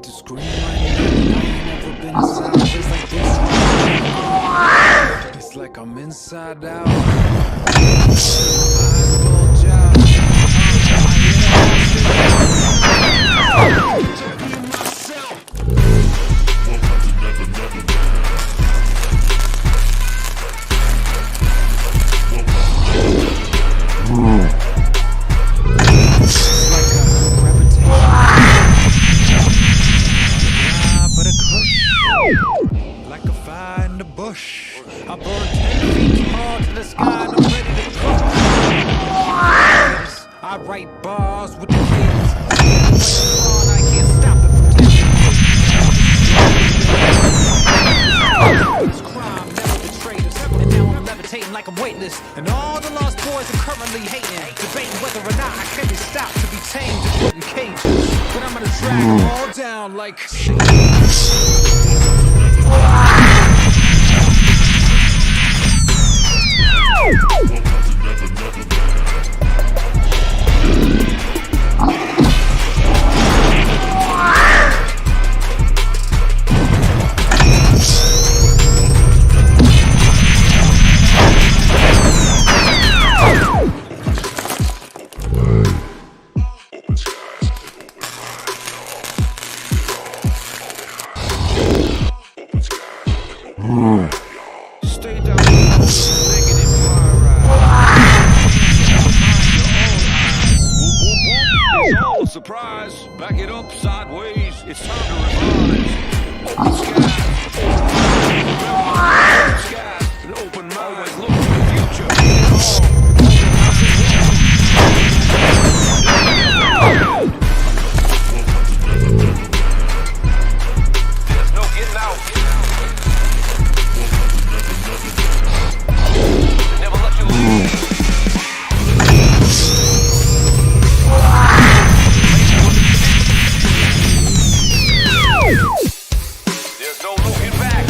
to scream right now. I ain't never been inside a place like this. It's like I'm inside out. Eyes bulge out. To be myself. Like a fire in the bush, I burn 10 feet hard to the sky and I'm ready to cook. I write bars with the cadence. I can't stop it from this crime never betrayed us. And now I'm levitating like I'm weightless. And all the lost boys are currently hating, debating whether or not I can be stopped to be tamed and put in cages. But I'm gonna drag them all down like stay down the negative It's all a surprise. Back it up sideways. It's time to revise. Open skies. Open skies. An open mind. Always look to the future. There's no getting out. Never let you leave. There's no looking back.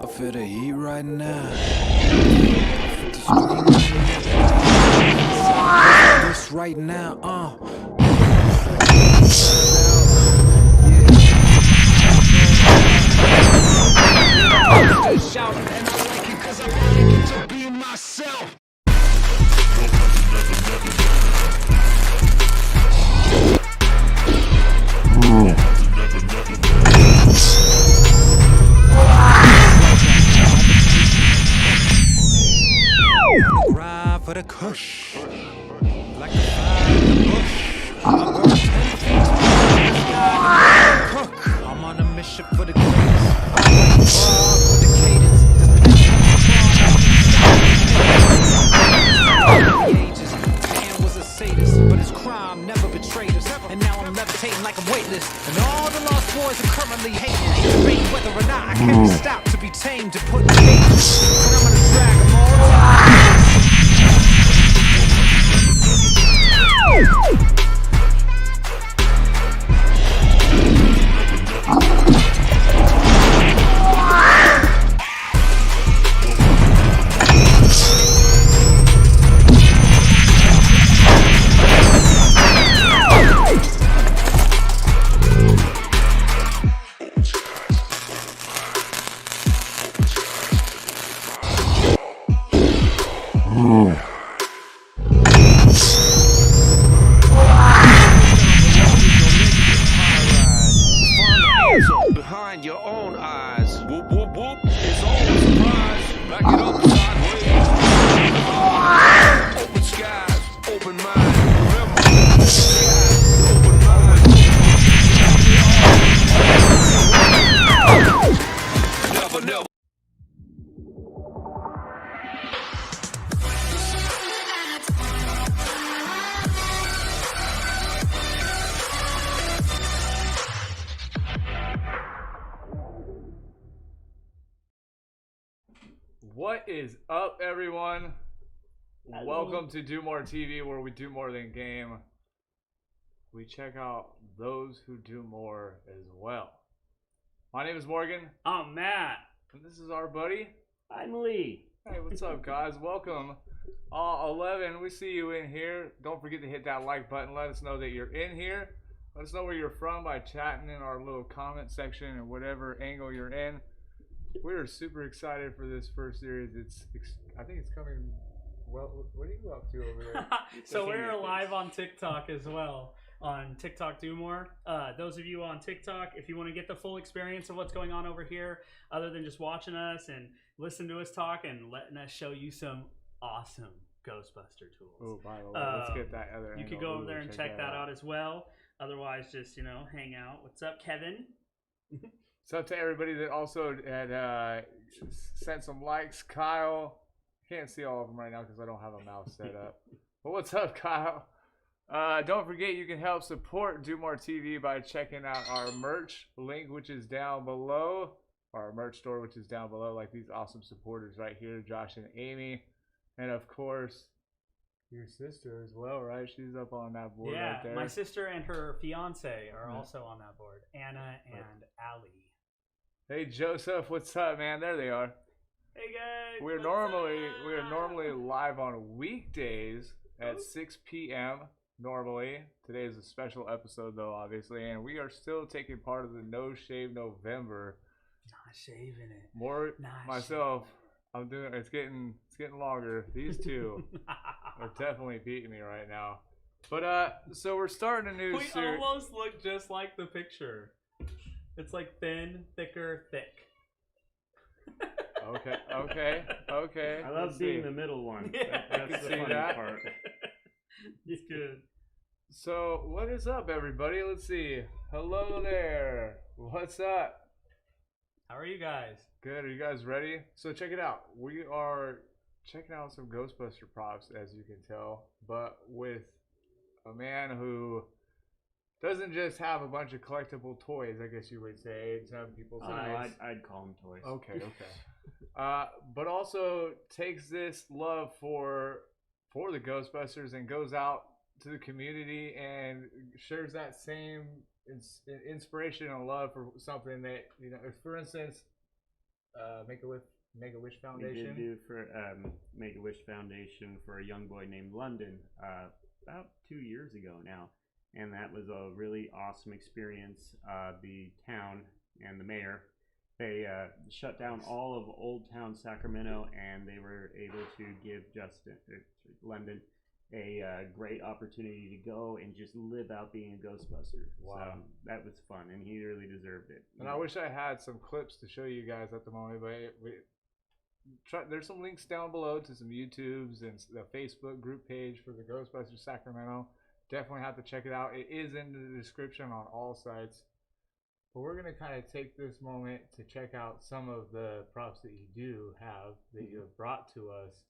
I feel the heat right now. This right now, Just shouting and I like it 'cause I really get to be myself. Ride for the kush, like a fire in the bush. I'm going 10 feet to the sky and cook. I'm on a mission for the greatest. I'm like bars with the cadence. Ages, man was a sadist, but his crime never betrayed us. And now I'm levitating like I'm weightless. And all the lost boys are currently hating, debating whether or not I can be stopped to be tamed and put in cages. And I'm gonna drag them all down. What is up, everyone? Hello. Welcome to DEWMOR TV, where we do more than game. We check out those who do more as well. My name is Morgan. I'm Matt. And this is our buddy. I'm Lee. Hey, what's up, guys? Welcome. 11, we see you in here. Don't forget to hit that like button. Let us know that you're in here. Let us know where you're from by chatting in our little comment section and whatever angle you're in. We're super excited for this first series. I think it's coming. Well, what are you up to over there? So we're live on TikTok as well, on TikTok DEWMOR. Those of you on TikTok, if you want to get the full experience of what's going on over here, other than just watching us and listen to us talk and letting us show you some awesome Ghostbuster tools. Oh, by the way, let's get that other You angle. could go over there and check that out as well. Otherwise, just, hang out. What's up, Kevin? What's up to everybody that also had sent some likes. Kyle. Can't see all of them right now because I don't have a mouse set up. But what's up, Kyle? Don't forget you can help support DEWMOR TV by checking out our merch link, which is down below. Our merch store, which is down below, like these awesome supporters right here, Josh and Amy. And of course, your sister as well, right? She's up on that board right there. My sister and her fiance are also on that board. Anna and Allie. Hey, Joseph, what's up, man? There they are. Hey guys. We are normally live on weekdays at 6 p.m. normally. Today is a special episode though, obviously, and we are still taking part of the No Shave November. Not shaving it. More Not myself. I'm doing. It's getting longer. These two are definitely beating me right now. But so we're starting a new We series. almost look just like the picture. It's like thin, thicker, thick. Okay. I love Let's being see. the middle one. Yeah. That's the See funny that? part. It's good. So what is up, everybody? Let's see. Hello there. What's up? How are you guys? Good. Are you guys ready? So check it out. We are checking out some Ghostbuster props, as you can tell, but with a man who doesn't just have a bunch of collectible toys, I guess you would say. Some people say. I'd call them toys. Okay. But also takes this love for the Ghostbusters and goes out to the community and shares that same inspiration and love for something that, for instance, Make-A-Wish We Foundation. did do for Make-A-Wish Foundation for a young boy named London about 2 years ago now. And that was a really awesome experience. The town and the mayor, they shut down all of Old Town Sacramento, and they were able to give London a great opportunity to go and just live out being a Ghostbuster. Wow. So that was fun, and he really deserved it. And I wish I had some clips to show you guys at the moment, but there's some links down below to some YouTubes and the Facebook group page for the Ghostbusters Sacramento. Definitely have to check it out. It is in the description on all sites. But we're going to kind of take this moment to check out some of the props that you do have, that you have brought to us.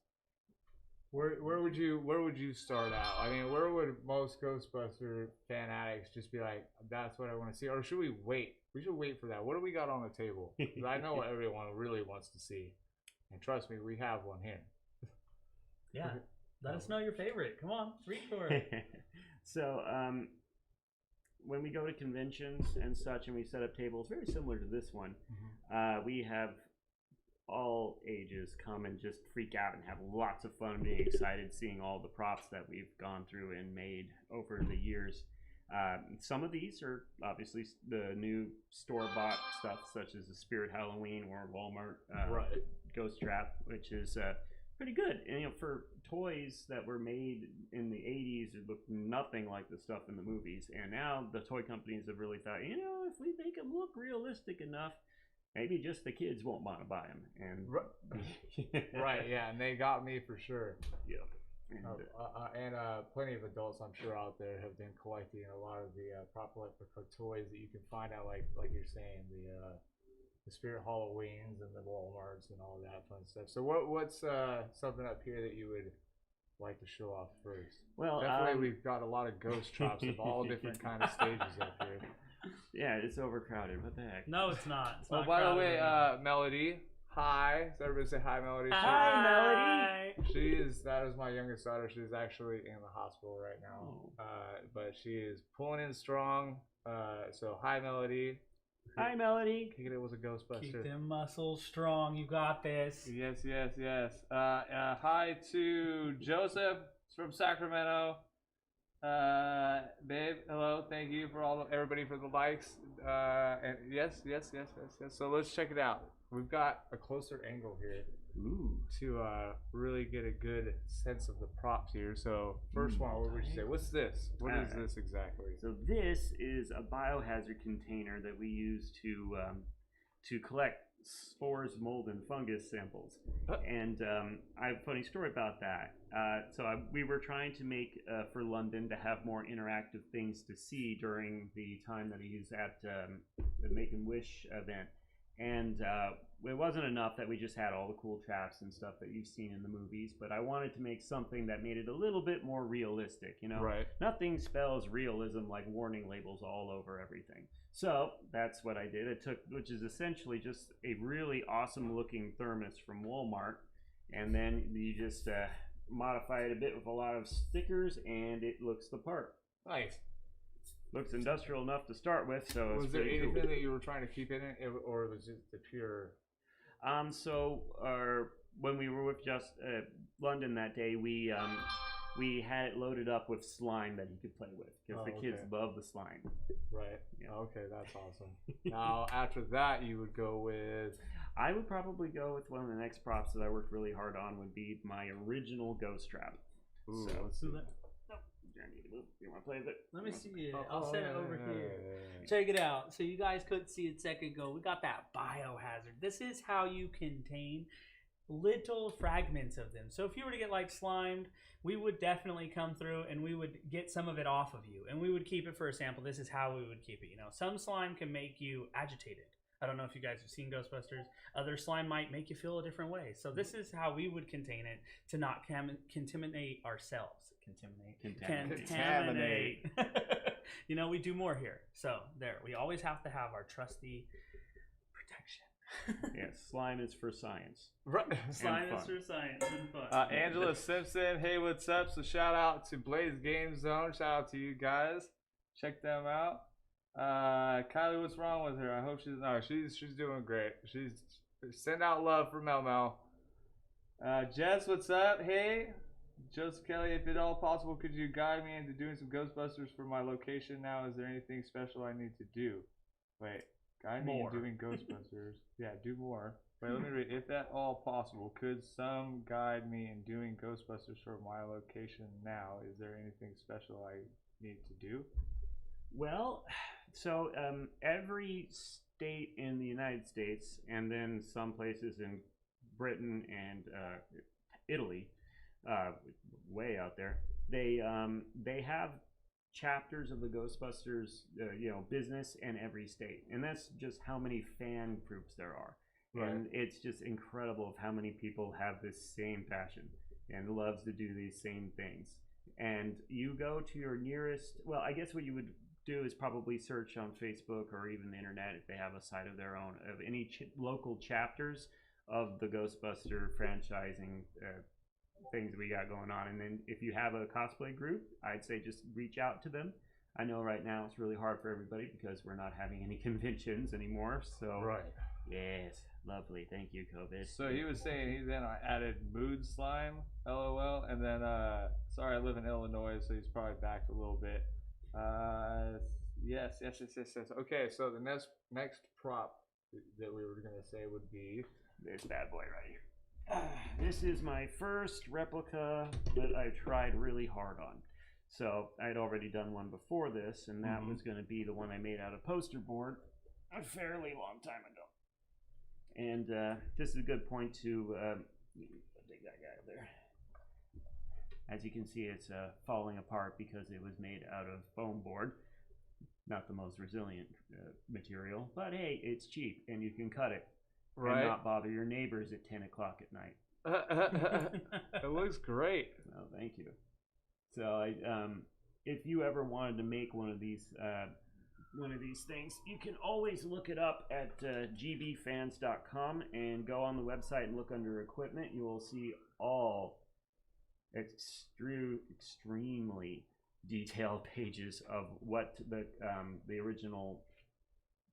Where would you start out? I mean, where would most Ghostbuster fanatics just be like, that's what I want to see? Or should we wait? We should wait for that. What do we got on the table? 'Cause I know what everyone really wants to see. And trust me, we have one here. Yeah. Let us know your favorite. Come on, reach for it. So, when we go to conventions and such and we set up tables, very similar to this one, we have all ages come and just freak out and have lots of fun, being excited, seeing all the props that we've gone through and made over the years. Some of these are obviously the new store-bought stuff, such as the Spirit Halloween or Walmart Ghost Trap, which is pretty good. And for toys that were made in the 80s, it looked nothing like the stuff in the movies. And now the toy companies have really thought, if we make them look realistic enough, maybe just the kids won't want to buy them. And Right, yeah, and they got me for sure. Yeah. And plenty of adults, I'm sure, out there have been collecting a lot of the prop replica toys that you can find out, like you're saying, the Spirit Halloweens and the Walmarts and all that fun stuff. So what's something up here that you would like to show off first? Well, definitely we've got a lot of ghost traps of all different kind of stages up here. Yeah, it's overcrowded. What the heck? No, it's not. It's Oh, not by the crowded way, enough. Melody, Hi. So everybody say hi, Melody. Hi, Melody. That is my youngest daughter. She's actually in the hospital right now. But she is pulling in strong. So hi, Melody. Hi, Melody. Kicking it was a Ghostbuster. Keep them muscles strong. You got this. Yes. Hi to Joseph from Sacramento. Babe, hello. Thank you for everybody for the likes. And yes. So let's check it out. We've got a closer angle here to really get a good sense of the props here. So first one, what would you say? What's this? What is this exactly? So this is a biohazard container that we use to collect spores, mold, and fungus samples. And I have a funny story about that. We were trying to make for London to have more interactive things to see during the time that he was at the Make-A-Wish event. And it wasn't enough that we just had all the cool traps and stuff that you've seen in the movies, but I wanted to make something that made it a little bit more realistic, you know? Right. Nothing spells realism like warning labels all over everything. So that's what I did. Which is essentially just a really awesome looking thermos from Walmart, and then you just modify it a bit with a lot of stickers, and it looks the part. Nice. Looks industrial enough to start with, so Was it's there pretty anything cool. that you were trying to keep in it, or was it the pure? When we were with just London that day, we had it loaded up with slime that he could play with because the kids love the slime. Right. Yeah. Okay, that's awesome. Now after that, you would go with. I would probably go with one of the next props that I worked really hard on would be my original ghost trap. Ooh, So let's see that. You want to play with it? Let me see it. I'll set it over here. Yeah. Check it out. So you guys couldn't see it a second ago. We got that biohazard. This is how you contain little fragments of them. So if you were to get like slimed, we would definitely come through and we would get some of it off of you, and we would keep it for a sample. This is how we would keep it. You know, some slime can make you agitated. I don't know if you guys have seen Ghostbusters. Other slime might make you feel a different way. So this is how we would contain it to not contaminate ourselves. Contaminate. You know, we do more here. So there, we always have to have our trusty protection. Yes, slime is for science. Right. Slime is for science and fun. Angela Simpson, hey, what's up? So shout out to Blaze Game Zone. Shout out to you guys. Check them out. Kylie, what's wrong with her? I hope she's doing great. She's send out love for Mel Mel. Jess, what's up? Hey, Joseph Kelly, if at all possible, could you guide me into doing some Ghostbusters for my location now? Is there anything special I need to do? Wait, guide me in doing Ghostbusters. Yeah, do more. Wait, let me read. If at all possible, could some guide me in doing Ghostbusters for my location now? Is there anything special I need to do? Well, so every state in the United States, and then some places in Britain and Italy, way out there, they have chapters of the Ghostbusters, business in every state, and that's just how many fan groups there are. Right. And it's just incredible of how many people have this same passion and loves to do these same things. And you go to your nearest, well, I guess what you would do is probably search on Facebook or even the internet if they have a site of their own of any local chapters of the Ghostbuster franchising things we got going on. And then if you have a cosplay group, I'd say just reach out to them. I know right now it's really hard for everybody because we're not having any conventions anymore. So right. Yes, lovely. Thank you, COVID. So he was saying I added mood slime, LOL, and then sorry, I live in Illinois, so he's probably backed a little bit. Yes. Okay, so the next prop that we were gonna say would be this bad boy right here. This is my first replica that I tried really hard on. So I'd already done one before this, and that was going to be the one I made out of poster board a fairly long time ago. And this is a good point to take that guy up there. As you can see, it's falling apart because it was made out of foam board. Not the most resilient material, but hey, it's cheap and you can cut it and not bother your neighbors at 10 o'clock at night. It looks great. Oh, thank you. So if you ever wanted to make one of these one of these things. You can always look it up at gbfans.com and go on the website and look under equipment. You will see all extremely detailed pages of what the original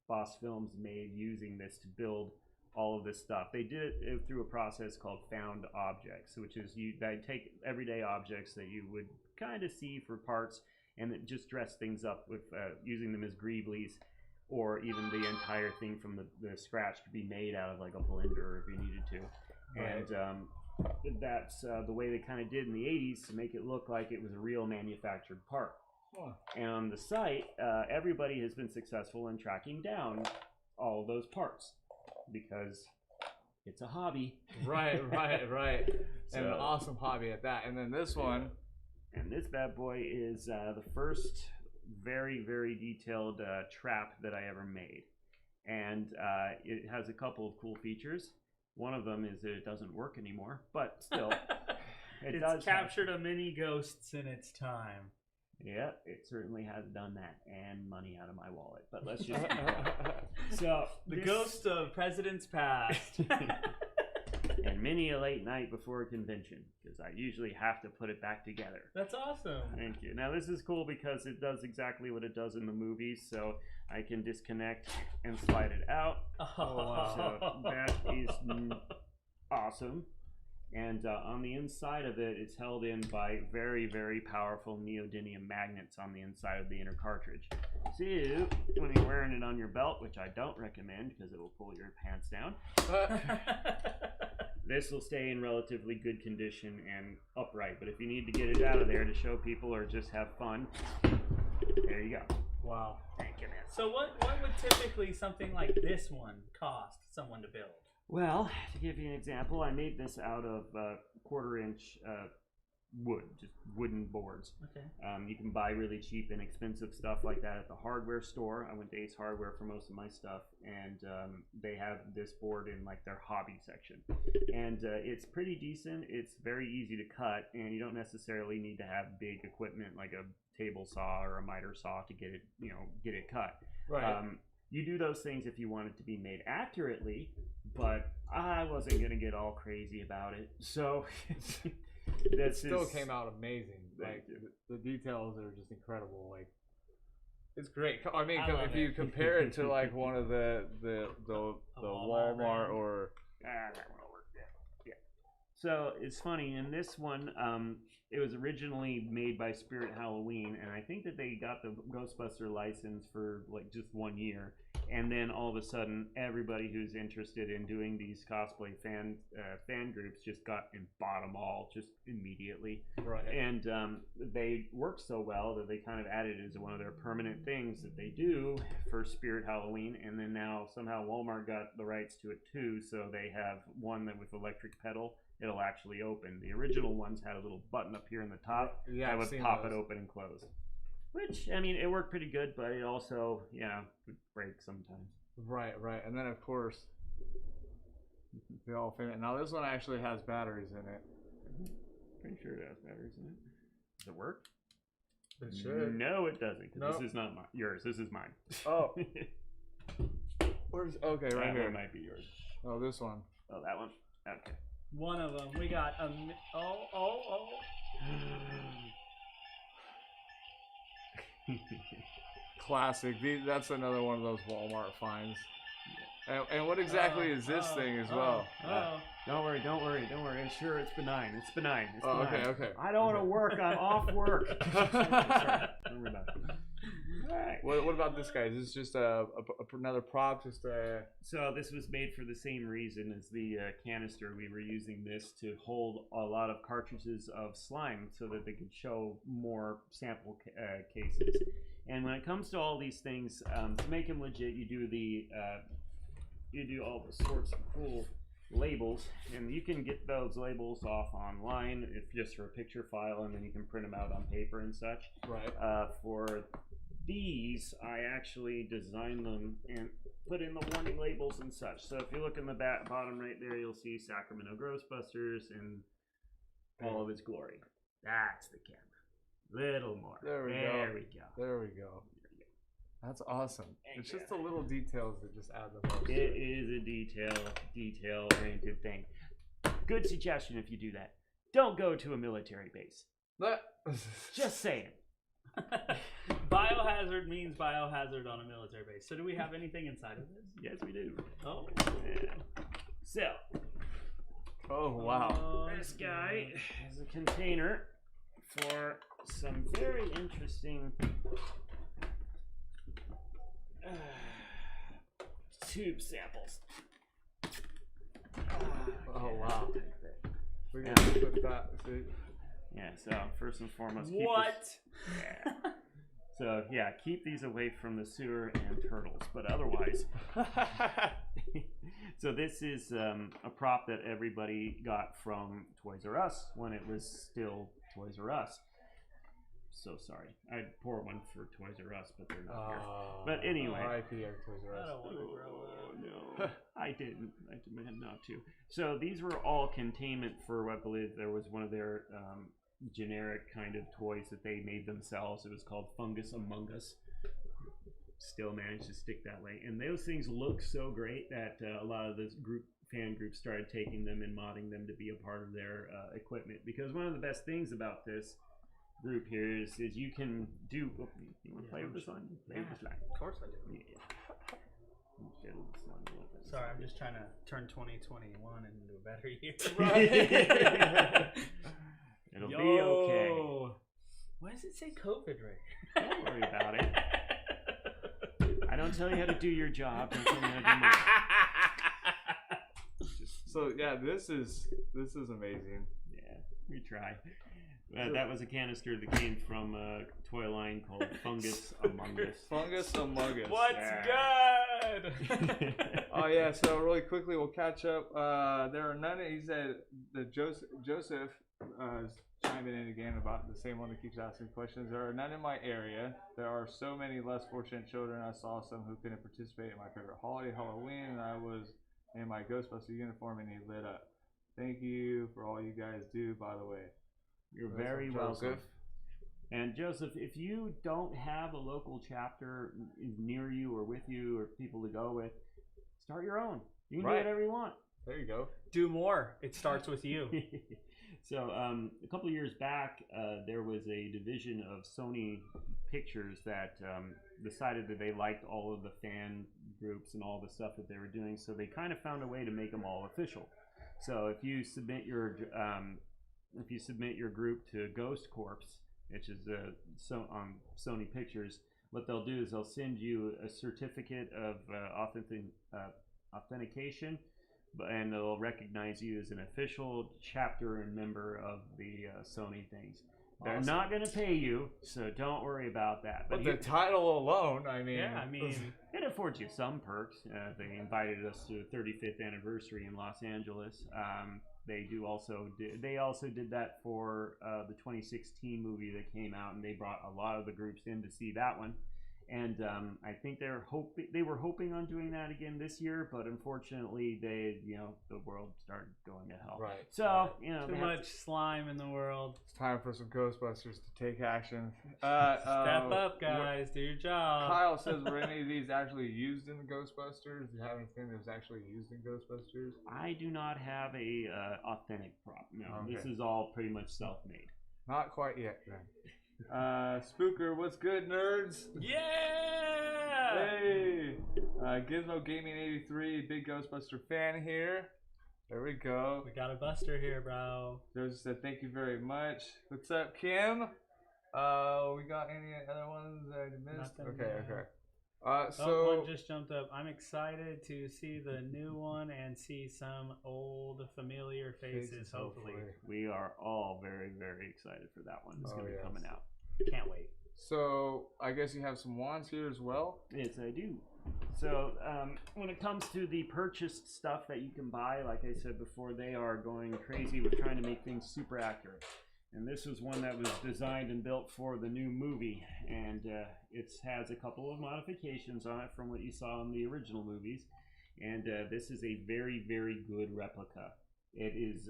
Boss Films made using this to build all of this stuff. They did it through a process called found objects, which is they take everyday objects that you would kind of see for parts and just dress things up with using them as greeblies, or even the entire thing from the scratch could be made out of like a blender if you needed to. And that's the way they kind of did in the 80s to make it look like it was a real manufactured part. And on the site, everybody has been successful in tracking down all of those parts because it's a hobby. Right. And an awesome hobby at that. And then this one. And this bad boy is the first very, very detailed trap that I ever made. And it has a couple of cool features. One of them is that it doesn't work anymore, but still. It's captured a many ghosts in its time. Yeah, it certainly has done that, and money out of my wallet. But let's just keep going. So the ghost of presidents past. And many a late night before a convention, because I usually have to put it back together. That's awesome. Thank you. Now this is cool because it does exactly what it does in the movies, so I can disconnect and slide it out. Oh, wow. So that is awesome. And on the inside of it, it's held in by very, very powerful neodymium magnets on the inside of the inner cartridge. So when you're wearing it on your belt, which I don't recommend because it will pull your pants down, this will stay in relatively good condition and upright. But if you need to get it out of there to show people or just have fun, there you go. Wow. Thank you, man. So what would typically something like this one cost someone to build? Well, to give you an example, I made this out of 1/4-inch wood, just wooden boards. Okay. You can buy really cheap, inexpensive stuff like that at the hardware store. I went to Ace Hardware for most of my stuff, and they have this board in like their hobby section. And it's pretty decent. It's very easy to cut, and you don't necessarily need to have big equipment like a table saw or a miter saw to get it cut. Right. You do those things if you want it to be made accurately, but I wasn't going to get all crazy about it. So it still came out amazing. Like the details are just incredible. Like it's great. I mean, if you compare it to like one of the Walmart or that one will work. Yeah. So it's funny in this one. It was originally made by Spirit Halloween, and I think that they got the Ghostbuster license for like just 1 year, and then all of a sudden, everybody who's interested in doing these cosplay fan groups just got and bought them all just immediately. Right. And they worked so well that they kind of added it as one of their permanent things that they do for Spirit Halloween, and then now somehow Walmart got the rights to it too, so they have one that with electric pedal. It'll actually open. The original ones had a little button up here in the top that would pop it open and close. Which, I mean, it worked pretty good, but it also, would break sometimes. Right. And then, of course, the all famous. Now, this one actually has batteries in it. Pretty sure it has batteries in it. Does it work? It should. No, it doesn't, because this is not yours. This is mine. Oh. Where's... Okay, right here. That might be yours. Oh, this one. Oh, that one? Okay. One of them. We got a... Oh. Classic. That's another one of those Walmart finds. And what exactly is this thing as well? Don't worry. Sure, it's benign. It's benign. Okay. I don't want to work. I'm off work. Sorry. Don't worry about it. All right. What about this guy? Is this just another prop? So this was made for the same reason as the canister. We were using this to hold a lot of cartridges of slime so that they could show more sample cases. And when it comes to all these things, to make them legit, you do all the sorts of cool labels, and you can get those labels off online if just for a picture file, and then you can print them out on paper and such. Right. For these, I actually designed them and put in the warning labels and such. So if you look in the bottom right there, you'll see Sacramento Ghostbusters in all of its glory. That's the camera. Little more. There we go. There we go. There we go. That's awesome. Thank It's you. just the little details that just add the most. It is a detail-oriented thing. Good suggestion if you do that. Don't go to a military base. Just saying. Biohazard means biohazard on a military base. So do we have anything inside of this? Yes, we do. Oh. Yeah. So, Oh wow. this guy has a container for some very interesting tube samples. Oh wow. We Yeah. gotta put that. See? Yeah, so first and foremost, keep What? Yeah. So yeah, keep these away from the sewer and turtles. But otherwise, so this is a prop that everybody got from Toys R Us when it was still Toys R Us. So sorry, I'd pour one for Toys R Us, but they're not here. But anyway, R.I.P. Toys R I Us. don't want to grow up. no, I didn't. I demand not to. So these were all containment for, I believe there was one of their generic kind of toys that they made themselves. It was called Fungus Among Us. Still managed to stick that way. And those things look so great that a lot of those fan groups started taking them and modding them to be a part of their equipment. Because one of the best things about this group here is you can do. Oh, you want to play with this one? Play with this line. Of course I do. Yeah. Fiddle this one a little bit. Sorry, I'm just trying to turn 2021 into a better year. It'll be okay. Why does it say COVID right? Don't worry about it. I don't tell you how to do your job. Don't tell me how to do mine. So yeah, this is amazing. Yeah, we try. That was a canister that came from a toy line called Fungus Among Us. Fungus Among Us. What's good? Oh yeah, so really quickly we'll catch up. There are none. He said that Joseph is chiming in again about the same one that keeps asking questions. There are none in my area. There are so many less fortunate children. I saw some who couldn't participate in my favorite holiday, Halloween, and I was in my Ghostbuster uniform and he lit up. Thank you for all you guys do, by the way. You're very welcome. And Joseph, if you don't have a local chapter near you or with you or people to go with, start your own. You can do whatever you want. There you go. Do more. It starts with you. So a couple of years back, there was a division of Sony Pictures that decided that they liked all of the fan groups and all the stuff that they were doing. So they kind of found a way to make them all official. So if you submit your group to Ghost Corps, which is on Sony Pictures, what they'll do is they'll send you a certificate of authentication, and they'll recognize you as an official chapter and member of the Sony things. They're Awesome. not going to pay you, so don't worry about that. But the title alone, I mean, Yeah, I mean, it affords you some perks. They invited us to the 35th anniversary in Los Angeles. They also did that for the 2016 movie that came out, and they brought a lot of the groups in to see that one. And I think they were hoping on doing that again this year, but unfortunately, the world started going to hell. Right. So too much slime in the world. it's time for some Ghostbusters to take action. Step up, guys. Do your job. Kyle says, were any of these actually used in the Ghostbusters? Do you have anything that was actually used in Ghostbusters? I do not have a authentic prop. No, Okay. This is all pretty much self-made. Not quite yet, then. Spooker, what's good, nerds? Yeah! Hey! Gizmo Gaming 83, big Ghostbuster fan here. There we go. We got a buster here, bro. Joseph said, thank you very much. What's up, Kim? We got any other ones that I missed? Nothing, Okay, no. okay. So one just jumped up. I'm excited to see the new one and see some old familiar faces. Hopefully, We are all very, very excited for that one. It's going to be coming out. can't wait. So I guess you have some wands here as well. Yes, I do. So when it comes to the purchased stuff that you can buy, like I said before, they are going crazy with trying to make things super accurate. And this was one that was designed and built for the new movie, and it has a couple of modifications on it from what you saw in the original movies. And this is a very, very good replica. It is.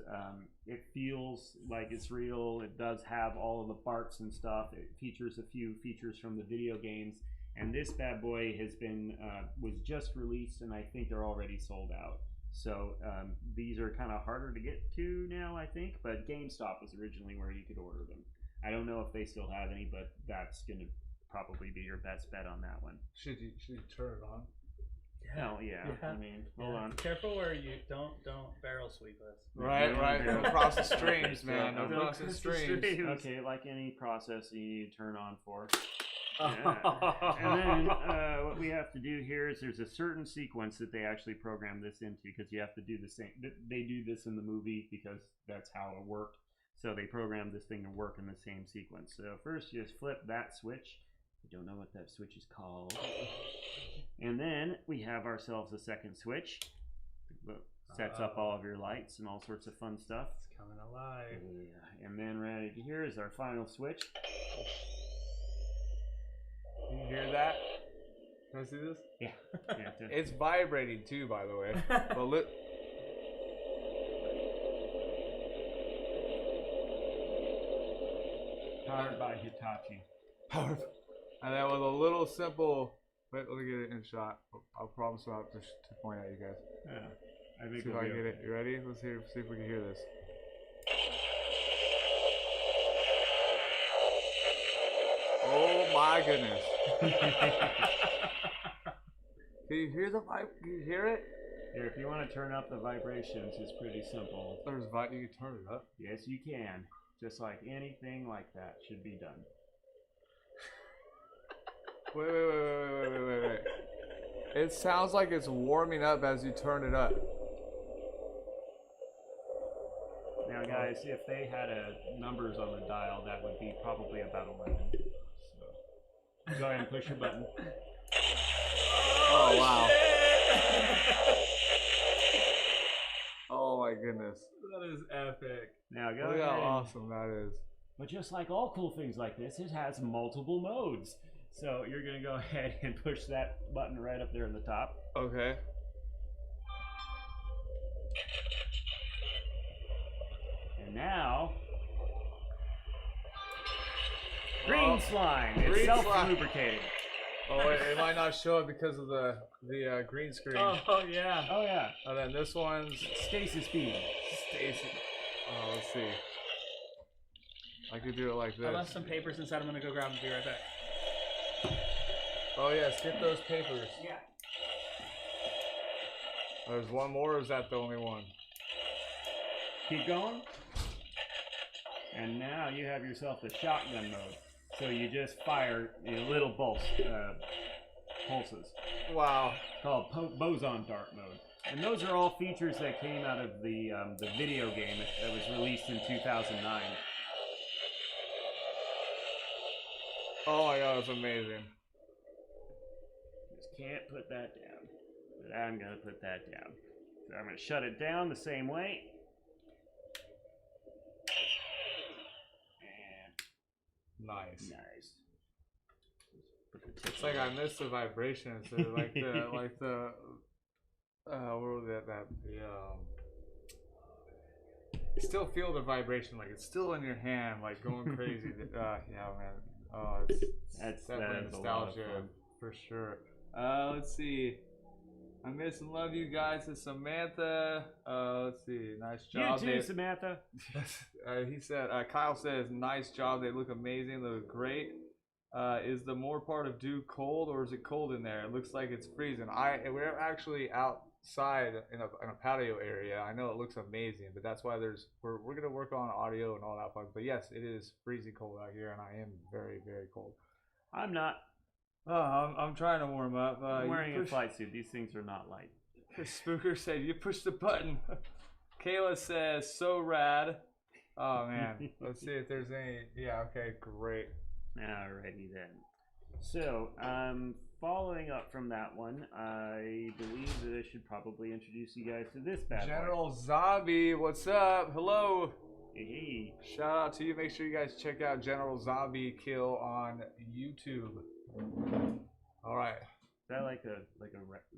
It feels like it's real. It does have all of the parts and stuff. It features a few features from the video games, And this bad boy has been was just released, and I think they're already sold out. So these are kind of harder to get to now, I think. But GameStop was originally where you could order them. I don't know if they still have any, but that's gonna probably be your best bet on that one. Should you turn it on? Hell yeah! I mean, hold on. Careful where you don't barrel sweep us. Right. No cross the streams, man. No cross the streams. Okay, like any process you need to turn on for. Yeah. And then what we have to do here is there's a certain sequence that they actually program this into, because you have to do the same. They do this in the movie because that's how it worked. So they programmed this thing to work in the same sequence. So first you just flip that switch. I don't know what that switch is called. And then we have ourselves a second switch. Sets up all of your lights and all sorts of fun stuff. It's coming alive. Yeah. And then right here is our final switch. Can you hear that? Can I see this? Yeah. It's vibrating too, by the way. But Powered by Hitachi. And then with a little simple. Wait, let me get it in shot. I'll promise not to point at you guys. Yeah. I think See if I can get it. You ready? Let's see if we can hear this. Oh my goodness. Can you hear the vibe? Can you hear it? Here, if you want to turn up the vibrations, it's pretty simple. There's you can turn it up. Yes, you can. Just like anything like that should be done. Wait. It sounds like it's warming up as you turn it up. Now, guys, if they had numbers on the dial, that would be probably about 11. So, go ahead and push your button. Oh, wow. Oh, my goodness. That is epic. Now, go Look ahead. how awesome that is. But just like all cool things like this, it has multiple modes. So, you're going to go ahead and push that button right up there in the top. Okay. And now, green slime. It's Green self-lubricating. Oh, wait, it might not show it because of the green screen. Oh yeah. Oh, yeah. And then this one's Stasis speed. Stacy. Oh, let's see. I could do it like this. I left some papers inside. I'm gonna go grab them and be right back. Oh, yes, get those papers. Yeah. There's one more, or is that the only one? Keep going. And now you have yourself the shotgun mode. So you just fire little pulses. Wow. It's called boson dart mode. And those are all features that came out of the video game that was released in 2009. Oh my god, that's amazing. Just can't put that down. But I'm going to put that down. So I'm going to shut it down the same way. Nice. Nice. It's like I missed the vibration. So like the what was that still feel the vibration, like it's still in your hand, like going crazy. Yeah, man. Oh, it's definitely nostalgia for sure. Let's see. I miss and love you guys. It's Samantha. Let's see. Nice job. You too, Samantha. He said, Kyle says, nice job. They look amazing. They look great. Is the more part of dew cold, or is it cold in there? It looks like it's freezing. We're actually outside in a patio area. I know it looks amazing, but that's why we're gonna work on audio and all that fun. But yes, it is freezing cold out here, and I am very, very cold. I'm not. Oh, I'm trying to warm up. I'm wearing a flight suit. These things are not light. Spooker said, you push the button. Kayla says, so rad. Oh, man. Let's see if there's any. Yeah, okay, great. Alrighty then. So, following up from that one, I believe that I should probably introduce you guys to this bad boy. General Zombie, what's up? Hello. Hey. Shout out to you. Make sure you guys check out General Zombie Kill on YouTube. All right. Is that like a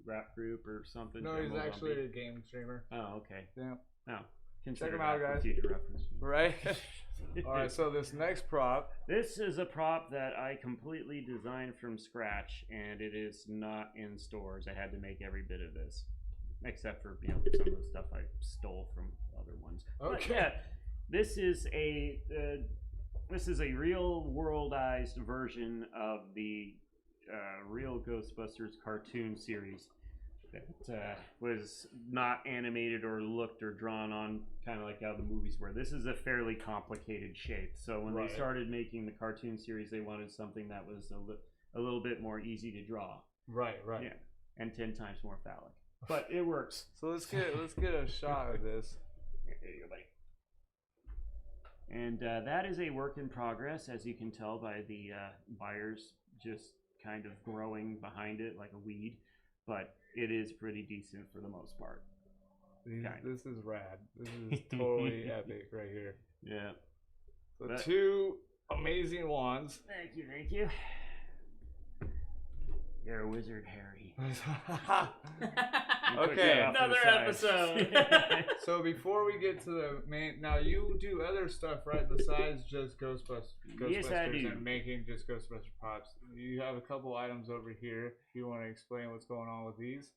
rap group or something? No, he's actually a game streamer. Oh, okay. Yeah. Oh. Consider them out, that for guys. future reference. Right. All right. So this next prop. This is a prop that I completely designed from scratch, and it is not in stores. I had to make every bit of this, except for some of the stuff I stole from other ones. Okay. But yeah, this is a real worldized version of the real Ghostbusters cartoon series that was not animated or looked or drawn on kind of like how the movies were. This is a fairly complicated shape. So when they started making the cartoon series, they wanted something that was a little bit more easy to draw. Right. Yeah, and 10 times more phallic. But it works. So let's get a shot of this. There you go, buddy. And that is a work in progress, as you can tell by the wires just kind of growing behind it like a weed. But it is pretty decent for the most part. This is rad. This is totally epic right here. Yeah. So 2 amazing wands. Thank you. You're a wizard, Harry. Okay. Another episode. So before we get to the main, now you do other stuff, right? Besides just Ghostbusters Yes, I do. and making just Ghostbuster props. You have a couple items over here. If you want to explain what's going on with these?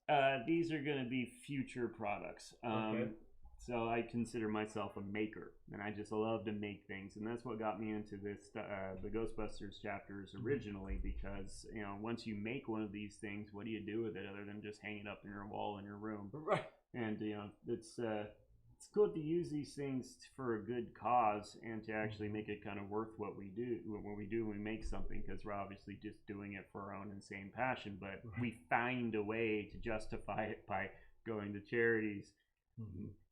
These are going to be future products. Okay. So I consider myself a maker, and I just love to make things, and that's what got me into this the Ghostbusters chapters originally. Because once you make one of these things, what do you do with it other than just hang it up in your wall in your room? Right. And it's good to use these things for a good cause and to actually make it kind of worth what we do when we make something, because we're obviously just doing it for our own insane passion, but we find a way to justify it by going to charities,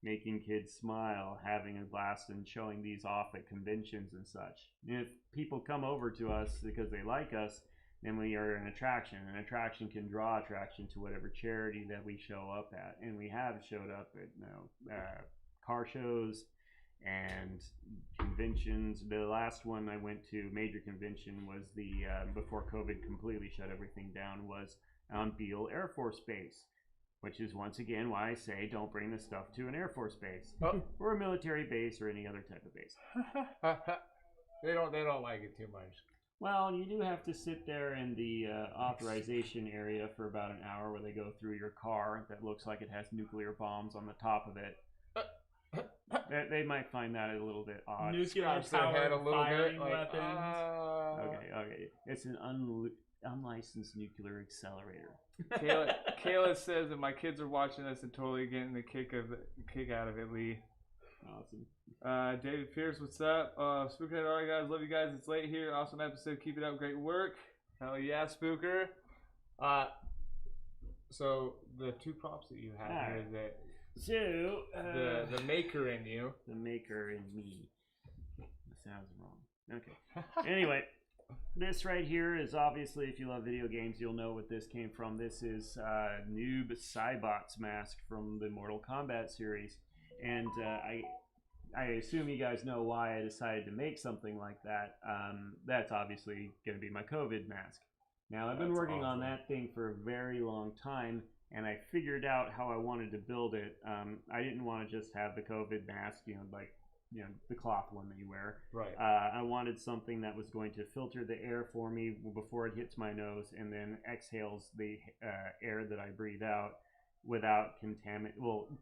making kids smile, having a blast, and showing these off at conventions and such. And if people come over to us because they like us, then we are an attraction. An attraction can draw attraction to whatever charity that we show up at, and we have showed up at car shows and conventions. The last one I went to, major convention, was the before COVID completely shut everything down, was on Beale Air Force Base, which is once again why I say don't bring this stuff to an Air Force base or a military base or any other type of base. They don't like it too much. Well, you do have to sit there in the authorization area for about an hour where they go through your car that looks like it has nuclear bombs on the top of it. They might find that a little bit odd. Nuclear powered firing weapons. Okay. It's an unlicensed nuclear accelerator. Kayla says that my kids are watching this and totally getting the kick out of it, Lee. Awesome. David Pierce, what's up? Spooker, all right, guys, love you guys. It's late here. Awesome episode. Keep it up. Great work. Hell yeah, Spooker. So the 2 props that you have here is that. So the maker in you. The maker in me. That sounds wrong. Okay. Anyway, this right here is obviously, if you love video games, you'll know what this came from. This is Noob Cybot's mask from the Mortal Kombat series. And I assume you guys know why I decided to make something like that. That's obviously going to be my COVID mask. Now, I've been working on that thing for a very long time, and I figured out how I wanted to build it. I didn't want to just have the COVID mask, the cloth one that you wear. Right. I wanted something that was going to filter the air for me before it hits my nose and then exhales the air that I breathe out without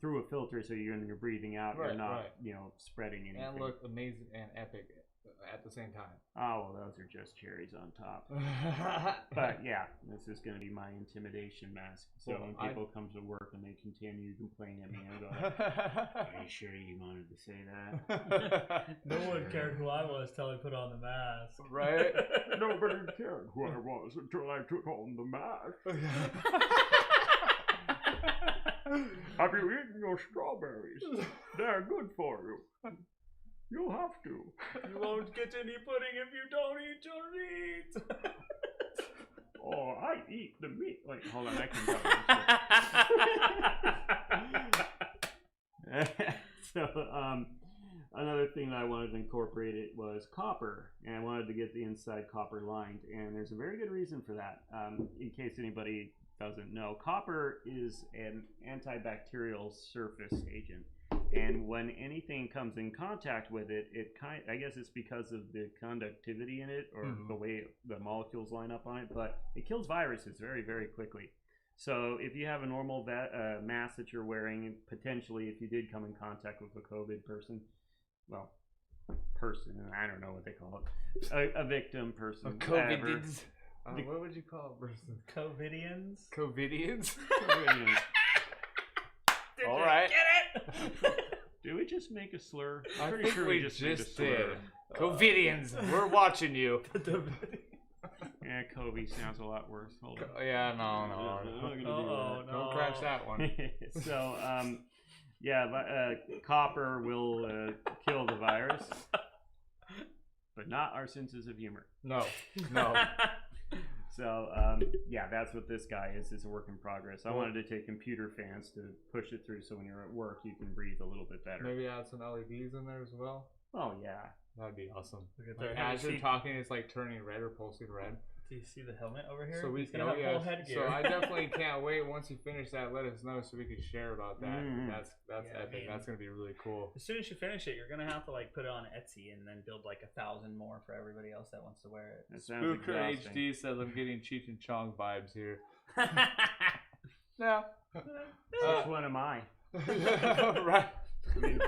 through a filter, so when you're breathing out, you're not, spreading anything. And look amazing and epic at the same time. Oh, well, those are just cherries on top. But yeah, this is going to be my intimidation mask. So when people come to work and they continue to complain at me, I go, "Are you sure you wanted to say that?" No one cared who I was till I put on the mask. Right? Nobody cared who I was until I took on the mask. Have you eaten your strawberries? They're good for you. You'll have to. You won't get any pudding if you don't eat your meat. Oh, I eat the meat. Wait, hold on, I can So, another thing that I wanted to incorporate it was copper, and I wanted to get the inside copper lined, and there's a very good reason for that. In case anybody doesn't know, copper is an antibacterial surface agent. and when anything comes in contact with it, I guess it's because of the conductivity in it or the way the molecules line up on it, but it kills viruses very, very quickly. So if you have a normal mask that you're wearing, potentially if you did come in contact with a COVID person, well, I don't know what they call it, a victim person, COVIDians. What would you call a person? COVIDians? COVIDians? COVIDians. All right. Get it? Did we just make a slur? I I'm pretty think sure we just made a just slur. did. COVIDians, we're watching you. Yeah, Kobe sounds a lot worse. Hold on. Yeah, no. I'm not gonna do Oh, that. no. Don't crash that one. So, copper will kill the virus, but not our senses of humor. No. So, that's what this guy is. It's a work in progress. I wanted to take computer fans to push it through so when you're at work, you can breathe a little bit better. Maybe add some LEDs in there as well. Oh, yeah. That'd be awesome. Look at Like, there. as you're talking, it's like turning red or pulsing red. Do you see the helmet over here? So He's gonna have full headgear. So I definitely can't wait. Once you finish that, let us know so we can share about that. That's Yeah, epic. That's gonna be really cool. As soon as you finish it, you're gonna have to like put it on Etsy and then build like 1,000 more for everybody else that wants to wear it. That sounds Spooker exhausting. HD says I'm getting Cheech and Chong vibes here. No. Which one am I? Right. I mean,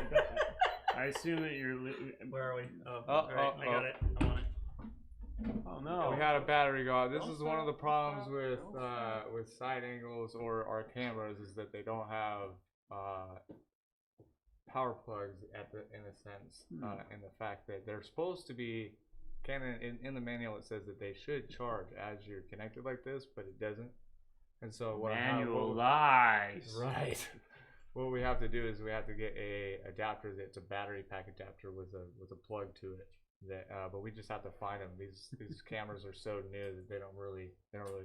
I assume that you're. Where are we? Oh, all right, I got it. I'm on it. Oh no! We had a battery go out. This is one of the problems with side angles or our cameras is that they don't have power plugs in a sense, in the fact that they're supposed to be. Canon in the manual it says that they should charge as you're connected like this, but it doesn't. And so Manual lies. Right. What we have to do is we have to get a adapter that's a battery pack adapter with a plug to it. That but we just have to find them. These cameras are so new that they don't really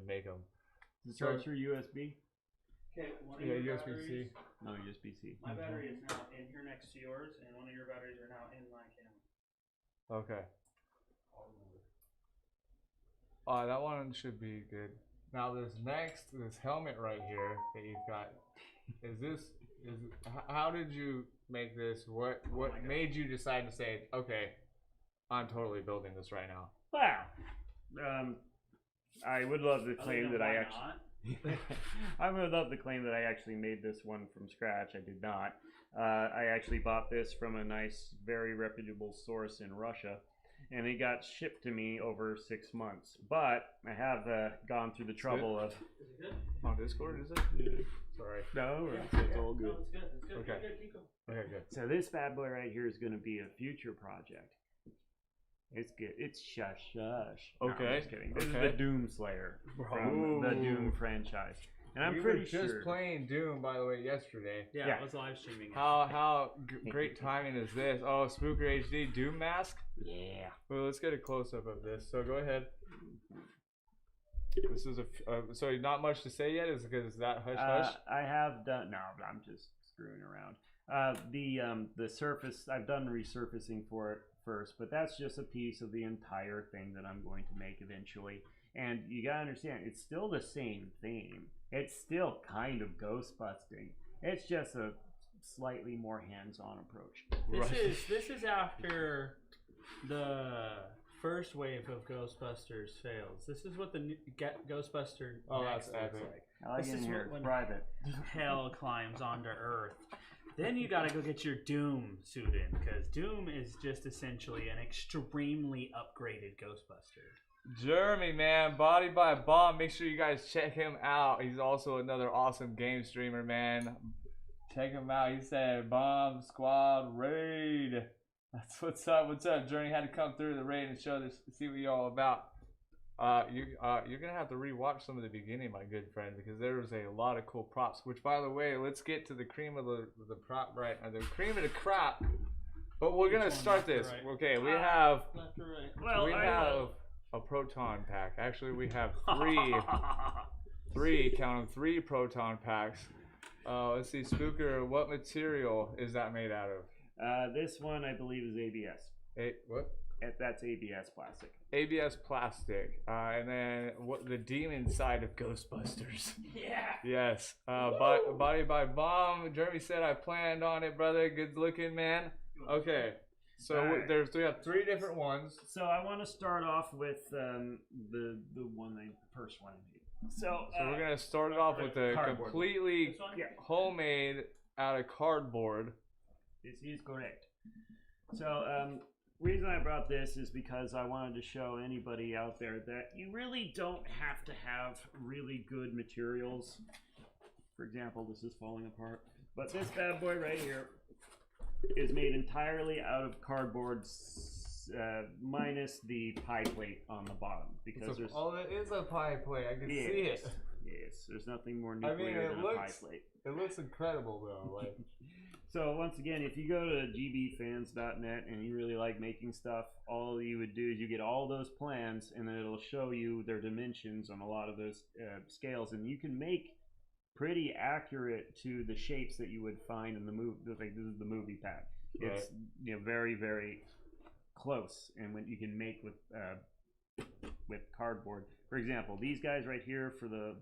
make them. Does it charge through USB? Okay, one of Yeah, your USB-C. batteries- No, USB-C. My battery is now in here next to yours, and one of your batteries are now in my camera. Okay. That one should be good. Now this helmet right here that you've got, how did you make this? What made you decide to say, okay, I'm totally building this right now? Wow. I would love to claim that I actually. I would love to claim that I actually made this one from scratch. I did not. I actually bought this from a nice, very reputable source in Russia, and it got shipped to me over 6 months. But I have gone through the trouble of. Is it good? On Discord, is it? Sorry. No, Yeah. it's all good. No, it's good. It's good. Okay. Good. Keep going. Okay, good. So this bad boy right here is going to be a future project. It's good. It's shush. No, Okay. I'm just kidding. This Okay. is the Doom Slayer from the Doom franchise, and I'm we pretty were sure. just playing Doom, by the way, yesterday. Yeah, Yeah. I was live streaming. How great timing is this? Oh, Spooker HD Doom mask. Yeah. Well, let's get a close up of this. So go ahead. This is so not much to say yet. Is because that hush hush. I have done. No, I'm just screwing around. The surface. I've done resurfacing for it first, but that's just a piece of the entire thing that I'm going to make eventually. And you gotta understand, it's still the same theme. It's still kind of ghost busting. It's just a slightly more hands-on approach. This is after the first wave of Ghostbusters fails. This is what the new Ghostbuster That's next looks epic. like. I like This it in is here. when- It's private. Hell climbs onto Earth. Then you gotta go get your Doom suit in, because Doom is just essentially an extremely upgraded Ghostbuster. Jeremy, man, Body by Bomb. Make sure you guys check him out. He's also another awesome game streamer, man. Check him out. He said Bomb Squad Raid. That's what's up. What's up? Journey had to come through the raid and show this, see what y'all about. You're gonna have to rewatch some of the beginning, my good friend, because there was a lot of cool props. Which, by the way, let's get to the cream of the prop right, the cream of the crop. But we're gonna start this. Right. Okay, we have Left or right? we have a proton pack. Actually, we have three proton packs. Let's see, Spooker. What material is that made out of? This one I believe is ABS. Hey, what? That's ABS plastic. ABS plastic, and then what the demon side of Ghostbusters. Yeah. Yes, body by bomb. Jeremy said I planned on it, brother. Good looking, man. Okay, so Alright. we have 3 different ones. So I want to start off with the first one. So We're gonna start it off with a cardboard. completely This one? Yeah. homemade out of cardboard. This is correct. So, reason I brought this is because I wanted to show anybody out there that you really don't have to have really good materials. For example, this is falling apart. But this bad boy right here is made entirely out of cardboard, minus the pie plate on the bottom. Because there's it is a pie plate. I can see yes, it. yes, there's nothing more I mean, nuclear it than a looks- pie plate. It looks incredible though. Like So once again, if you go to gbfans.net and you really like making stuff, all you would do is you get all those plans, and then it'll show you their dimensions on a lot of those scales, and you can make pretty accurate to the shapes that you would find in the movie. Like this is the movie pack. It's very very close, and what you can make with cardboard. For example, these guys right here for the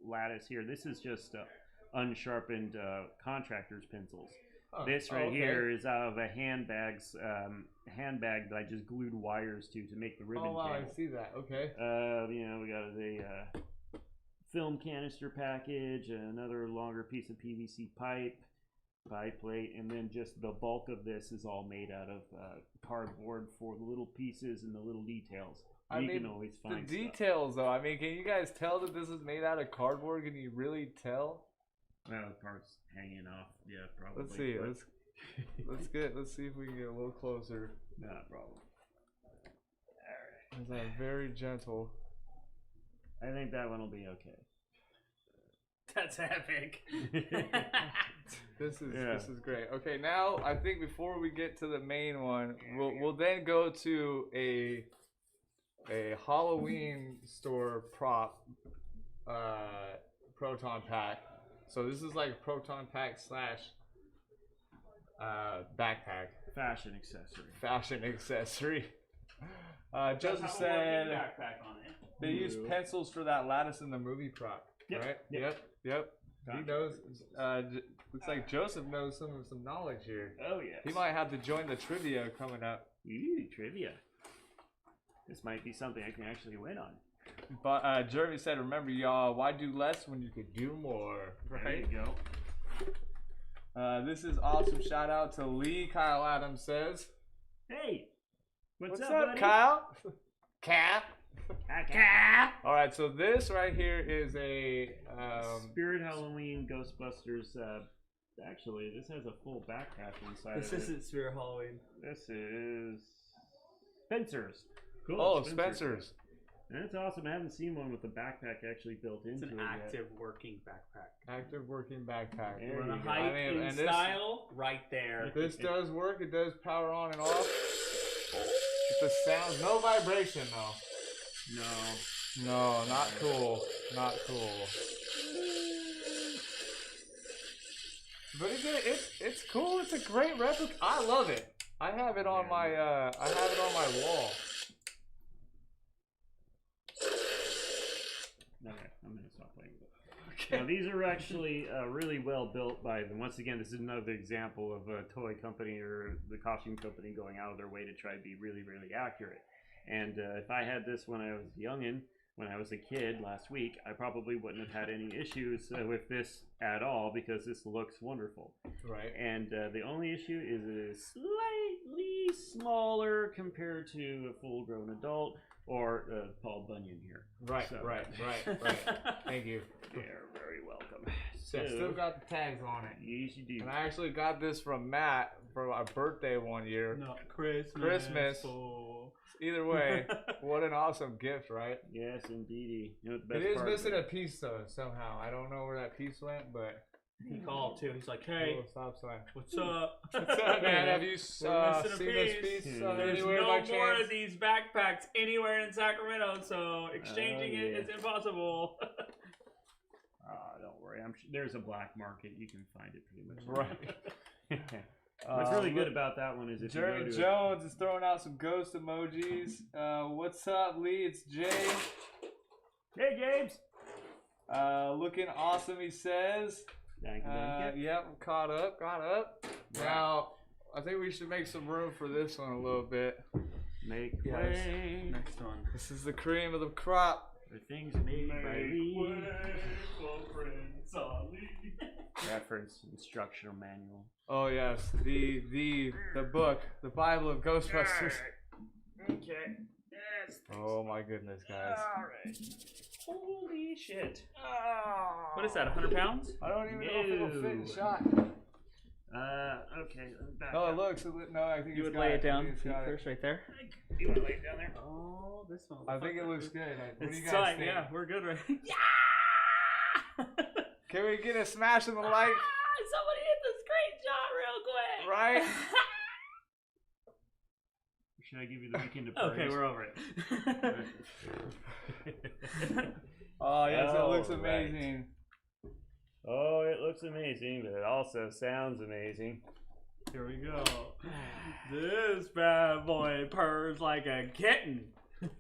lattice here. This is just unsharpened contractor's pencils. This right here is out of a handbag that I just glued wires to make the ribbon Oh wow, cable. I see that. Okay. We got a film canister package, another longer piece of PVC pipe plate, and then just the bulk of this is all made out of cardboard for the little pieces and the little details. I You mean, can always the find stuff. details though. I mean, can you guys tell that this is made out of cardboard? Can you really tell? Well, the parts hanging off. Yeah, probably. Let's see. but Let's see if we can get a little closer. not a problem. Is that very gentle? I think that one will be okay. That's epic. This is great. Okay, now I think before we get to the main one, we'll then go to a Halloween store prop proton pack. So this is like proton pack slash backpack, Fashion accessory. fashion accessory. Does Joseph have a said working backpack on it. they use pencils for that lattice in the movie prop, Yep, right? yep. Yep. He Gotcha. knows. Looks like Joseph knows some knowledge here. Oh yes. He might have to join the trivia coming up. Ooh, trivia. This might be something I can actually win on. But Jeremy said, "Remember, y'all, why do less when you could do more?" There Right. you go. This is awesome. Shout out to Lee. Kyle Adams says, Hey, what's "What's up, up, buddy? Kyle?" Cap. Cap. All right, so this right here is a Spirit Halloween Ghostbusters. Actually, this has a full backpack inside This of it. isn't Spirit Halloween. This is Spencer's. Cool. oh Spencer's. And it's awesome. I haven't seen one with the backpack actually built It's into an it active working backpack. Active working backpack. There You want you to go. height I mean, in and this- style? Right there. This does work. It does power on and off. The sound, no vibration though. yet. No. No, not cool. Not cool. But it's cool. It's a great replica. I love it. I have it on my wall. Okay, I'm gonna stop playing with it. Now these are actually really well built by them. Once again, this is another example of a toy company or the costume company going out of their way to try to be really, really accurate. And if I had this when I was youngin', when I was a kid last week, I probably wouldn't have had any issues with this at all because this looks wonderful. Right. And the only issue is it is slightly smaller compared to a full-grown adult or Paul Bunyan here. Right. So- Right. Thank you. You're very welcome. So I still got the tags on it. Yes, you do. And I actually got this from Matt for my birthday one year. Not Christmas. Christmas. fool. Either way, what an awesome gift, right? Yes, indeedy. You know what the best It is part missing of a piece though, somehow. I don't know where that piece went, but He called too. He's like, "Hey, little stop sign. what's up? What's up, man? Have you We're seen missing a this piece. piece There's There's anywhere no by more chance? of these backpacks anywhere in Sacramento, so exchanging it yeah. is impossible." don't worry. I'm sure there's a black market. You can find it pretty much. Right. What's really good about that one is if Jeremy you go to Jones is throwing out some ghost emojis. What's up, Lee? It's Jay. Hey, James. Looking awesome, he says. Thank you. Yep, I'm caught up. Now, I think we should make some room for this one a little bit. Make Yes. way. Next one. This is the cream of the crop. For things made by Lee. Reference instructional manual. Oh yes, the book, the Bible of Ghostbusters. Okay. Yes. Oh my goodness, guys. Alright. Holy shit. What is that, 100 pounds? I don't even know if it'll fit in No. shot. Okay. Back Oh, up. it looks. No, I think You it's would got lay it I down think it's got it. first, right there. You want to lay it down there? Oh, this one. I think it looks good. What do It's you guys tight. think? Yeah, we're good, right? Can we get a smash in the light? Somebody hit the screenshot real quick. Right? Should I give you the weekend of Okay, praise? we're over it. Oh yes, it looks All right. amazing. Oh, it looks amazing, but it also sounds amazing. Here we go. This bad boy purrs like a kitten.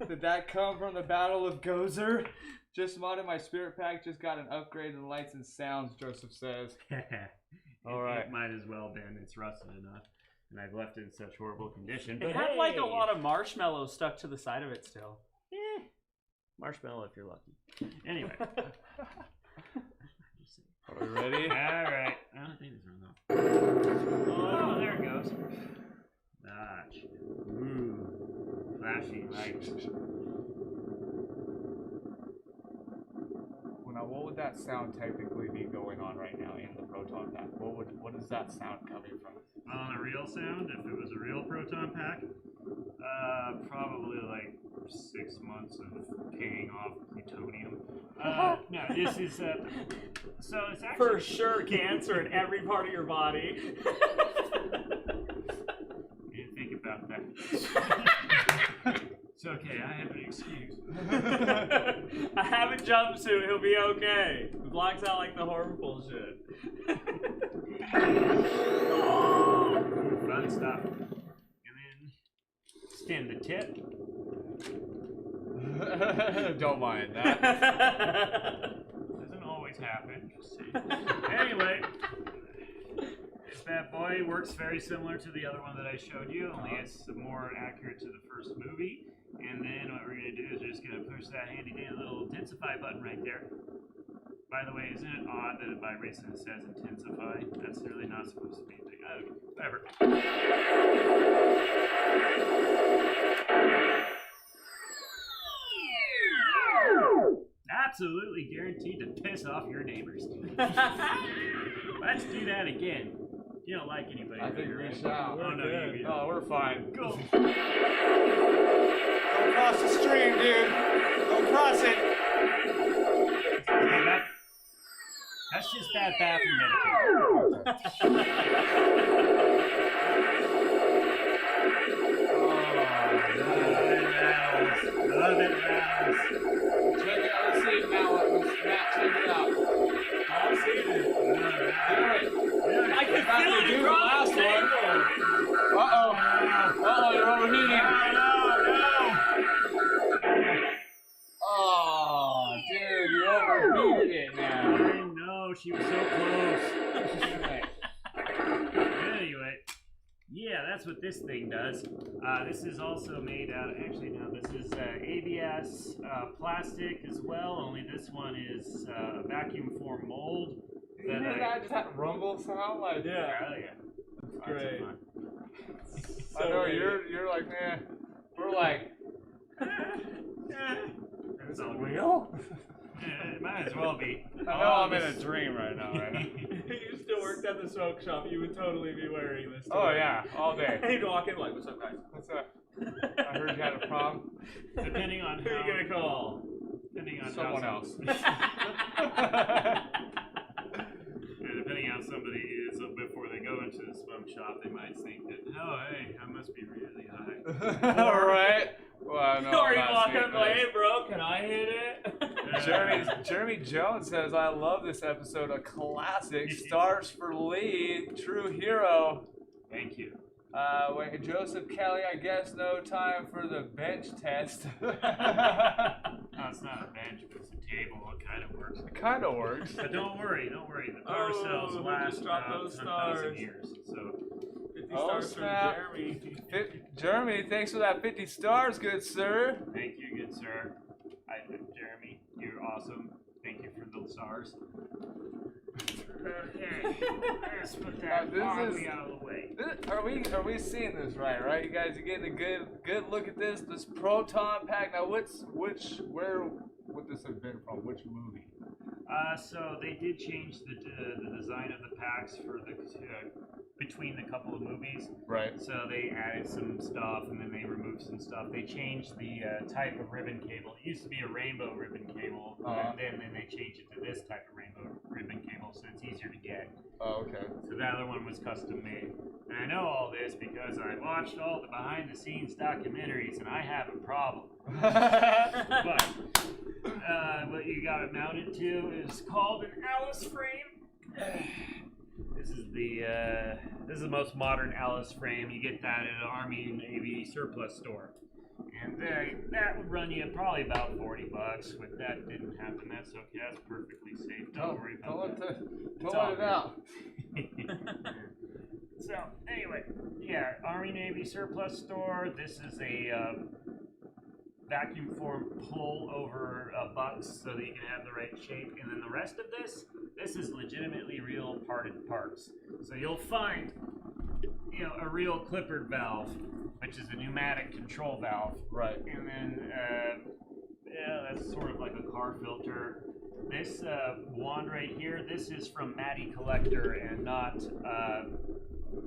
Did that come from the Battle of Gozer? Just modded my spirit pack. Just got an upgrade in lights and sounds. Joseph says. All right. It might as well been. It's rusted enough, and I've left it in such horrible condition. It But had like a hey! lot of marshmallows stuck to the side of it still. Marshmallow if you're lucky. Anyway. Are we ready? All right. I don't think it's wrong. Oh, there it goes. Notch. Ooh. Flashing lights. Now, what would that sound technically be going on right now in the proton pack? What is that sound coming from? On a real sound, if it was a real proton pack, probably like 6 months of paying off plutonium. No, this is so it's actually For sure, cancer in every part of your body. You didn't think about that. It's okay, I have an excuse. I have a jumpsuit, he'll be okay. It blocks out like the horrible shit. Fun stuff. And then stem the tip. Don't mind that. Doesn't always happen. Just saying. Anyway, this bad boy works very similar to the other one that I showed you, only it's more accurate to the first movie. And then what we're going to do is we're just going to push that handy dandy little intensify button right there. By the way, isn't it odd that it vibrates and it says intensify? That's really not supposed to be a thing. Oh, whatever. Absolutely guaranteed to piss off your neighbors. Let's do that again. You don't like anybody. I think right? we shall. Oh, no, you No, we're fine. Go. Don't cross the stream, dude. Don't cross it. That's just bad bathroom etiquette. Love it, Rouse. Check it out. Let's see it now. Matt, check it out. I'll see it. Do it. I can feel it do the across last the table. Uh-oh. Uh-oh, you're overheating. Oh, dude, you overheated it now. I know, she was so close. Anyway, yeah, that's what this thing does. This is also made out, actually no, this is ABS plastic as well, only this one is vacuum form mold. You hear that? Just that rumble sound? Like, Yeah. Oh yeah. It's great. I know, you're like, eh. We're like, is it real? Yeah, it might as well be. I know I'm in a dream right now, right? If you still worked at the smoke shop, you would totally be wearing this. Oh, yeah, all day. You'd walk in like, what's up, guys? What's up? I heard you had a problem. Depending on Who are you how, gonna call? depending on Someone how else. Yeah, depending on how somebody is before they go into the smoke shop, they might think that, oh, hey, I must be really high. All right. Well, no. Or you I'm not walk seeing up like, this. hey bro, can I hit it? Jeremy Jones says, I love this episode. A classic. Stars for Lee. True hero. Thank you. Wait, Joseph Kelly, I guess no time for the bench test. No, it's not a bench, but it's a table. It kind of works. It kind of works. But don't worry. The power cells we last just dropped those 10,000 stars. years. So 50 Oh, stars from snap. Jeremy. Jeremy, thanks for that 50 stars, good sir. thank you, good sir. Jeremy, you're awesome. Thank you for the stars. Okay, let's put that this army is- out of the way. Are we seeing this right? You guys are getting a good look at this proton pack. Now, where would this have been from? Which movie? So they did change the design of the packs for the between the couple of movies. Right. So they added some stuff and then they removed some stuff. They changed the type of ribbon cable. It used to be a rainbow ribbon cable, and then they changed it to this type of rainbow ribbon cable, so it's easier to get. Oh, okay. So the other one was custom made. And I know all this because I watched all the behind the scenes documentaries and I have a problem. But what you got it mounted to is called an Alice frame. This is the most modern Alice frame. You get that at an Army and Navy surplus store. And that would run you probably about $40. But that didn't happen. That's okay. That's perfectly safe. Don't worry about that. Don't all let it out. So anyway, yeah, Army Navy surplus store. This is a vacuum form pull over bucks so that you can have the right shape. And then the rest of this is legitimately real parted parts. So you'll find, a real clippered valve, which is a pneumatic control valve. Right. And then, that's sort of like a car filter. This wand right here, this is from Matty Collector and not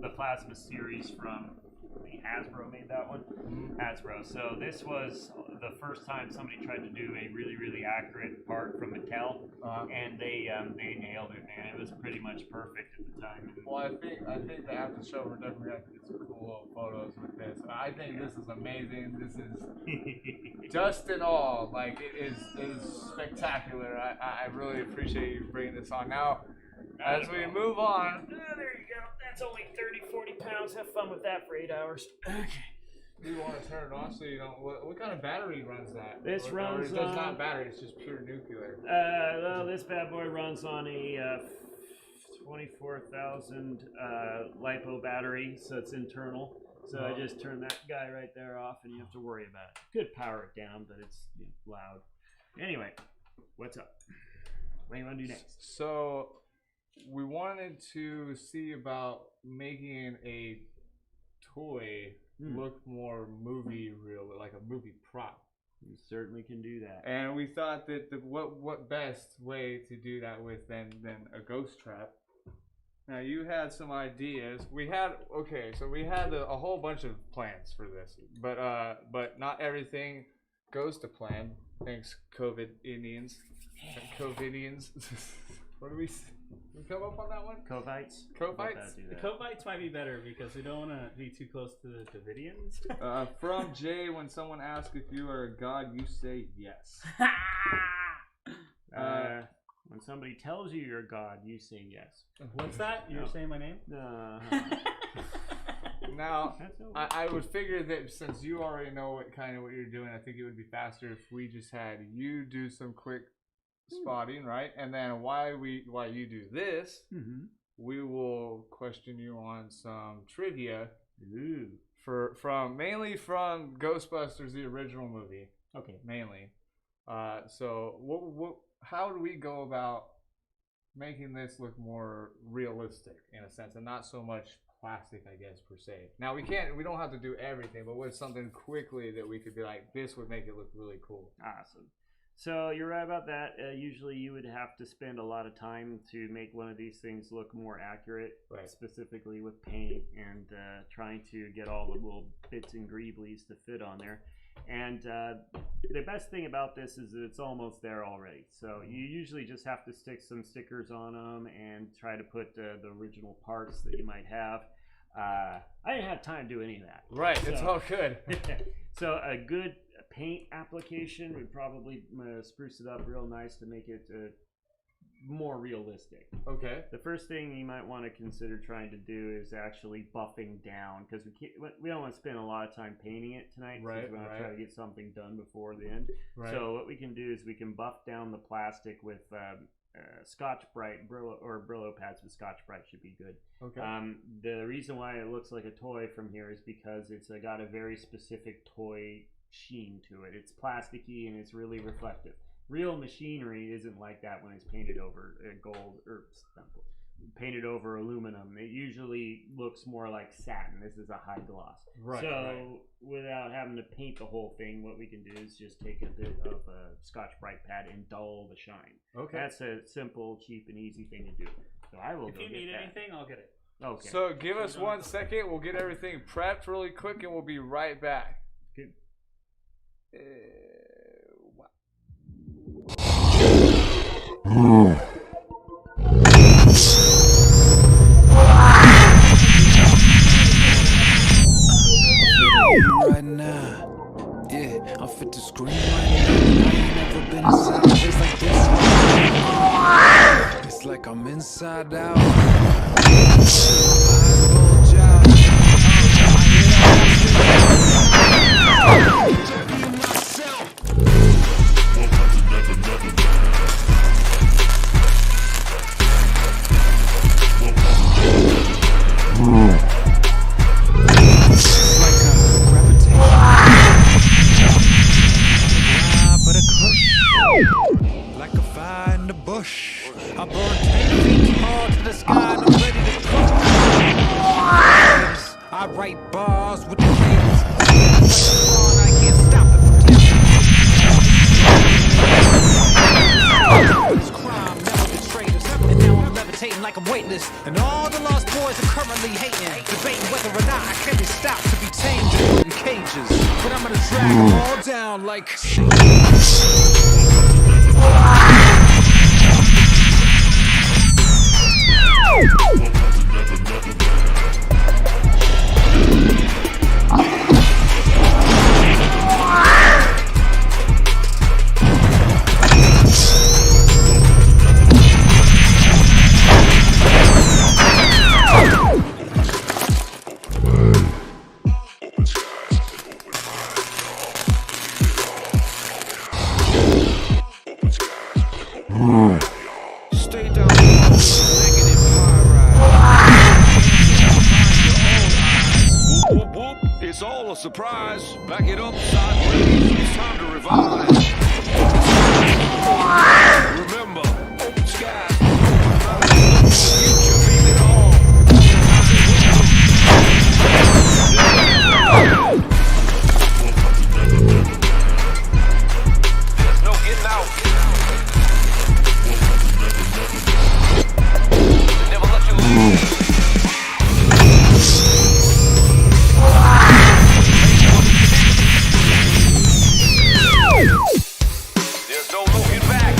the Plasma series from, I think Hasbro made that one. Hasbro. So this was the first time somebody tried to do a really, really accurate part from Mattel, and they nailed it, man. It was pretty much perfect at the time. Well, I think the after show we're definitely gonna have to get some cool little photos with this. I think this is amazing. This is just in all, like it is spectacular. I really appreciate you bringing this on. Now, as we move on, there you go. That's only 30-40 pounds. Have fun with that for 8 hours. Okay. you want to turn it on so you don't. What kind of battery runs that? This runs it's on- not battery. It's just pure nuclear. Well, this bad boy runs on a 24,000 LiPo battery, so it's internal. So I just turn that guy right there off, and you have to worry about it. Could power it down, but it's loud. Anyway, what's up? What do you want to do next? So we wanted to see about making a toy look more movie real, like a movie prop. You certainly can do that. And we thought that what best way to do that with than a ghost trap. Now you had some ideas. We had a whole bunch of plans for this, but not everything goes to plan. Thanks, COVID Indians. COVIDians. What do we come up on that one? Covites? Covites? The Covites might be better because we don't want to be too close to the Davidians. From Jay, when someone asks if you are a god, you say yes. When somebody tells you you're a god, you say yes. What's that? You're saying my name? Now, That's over. I would figure that since you already know what you're doing, I think it would be faster if we just had you do some quick spotting, right? And then while you do this, we will question you on some trivia mainly from Ghostbusters, the original movie. Okay. Mainly. So how do we go about making this look more realistic in a sense, and not so much plastic, I guess, per se? Now we don't have to do everything, but what's something quickly that we could be like, this would make it look really cool? Awesome. So you're right about that. Usually you would have to spend a lot of time to make one of these things look more accurate, Right. specifically with paint and trying to get all the little bits and greeblies to fit on there. And the best thing about this is that it's almost there already. So you usually just have to stick some stickers on them and try to put the original parts that you might have. I didn't have time to do any of that. Right, it's So- all good. So a good paint application would probably spruce it up real nice to make it more realistic. Okay. The first thing you might want to consider trying to do is actually buffing down, because we don't want to spend a lot of time painting it tonight. Right, We want to right. try to get something done before the end. Right. So what we can do is we can buff down the plastic with Scotch-Brite, Brillo pads with Scotch-Brite should be good. Okay. The reason why it looks like a toy from here is because it's got a very specific toy sheen to it. It's plasticky and it's really reflective. Real machinery isn't like that when it's painted over gold or painted over aluminum. It usually looks more like satin. This is a high gloss. Right. So without having to paint the whole thing, what we can do is just take a bit of a Scotch-Brite pad and dull the shine. Okay. That's a simple, cheap, and easy thing to do. So I will If go you get need that. anything, I'll get it. Okay. So give us 1 second. We'll get everything prepped really quick, and we'll be right back. Good. Right now, yeah, I'm fit to scream right now. I ain't never been inside a place like this. It's like I'm inside out. Eyes bulge out. To be myself. Like a fire in the bush, I burn 10 feet hard to the sky and I'm ready to cook. I write bars with the cadence. I can't stop it from tempting. It's crime, never betrayed us. And now I'm levitating like I'm weightless. And all the lost boys are currently hating, debating whether or not I can be stopped to be tamed and put in cages. But I'm gonna drag them all down like. Stay down below, negative high Whoop, whoop, whoop. It's all a surprise. Back it up sideways. It's time to revise. Remember, open skies. Future, feel it all. There's no getting out. Never let you leave. There's no looking back.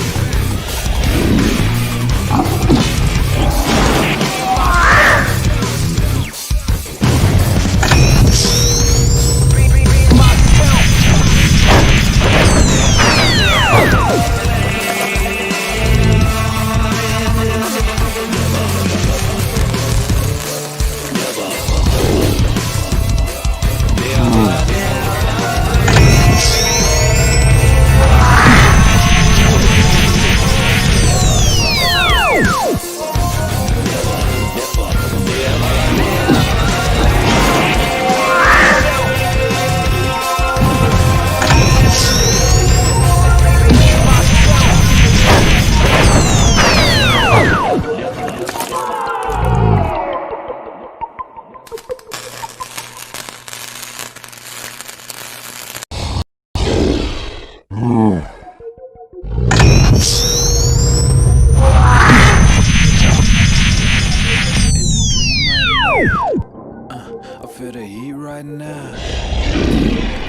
I feel the heat right now. I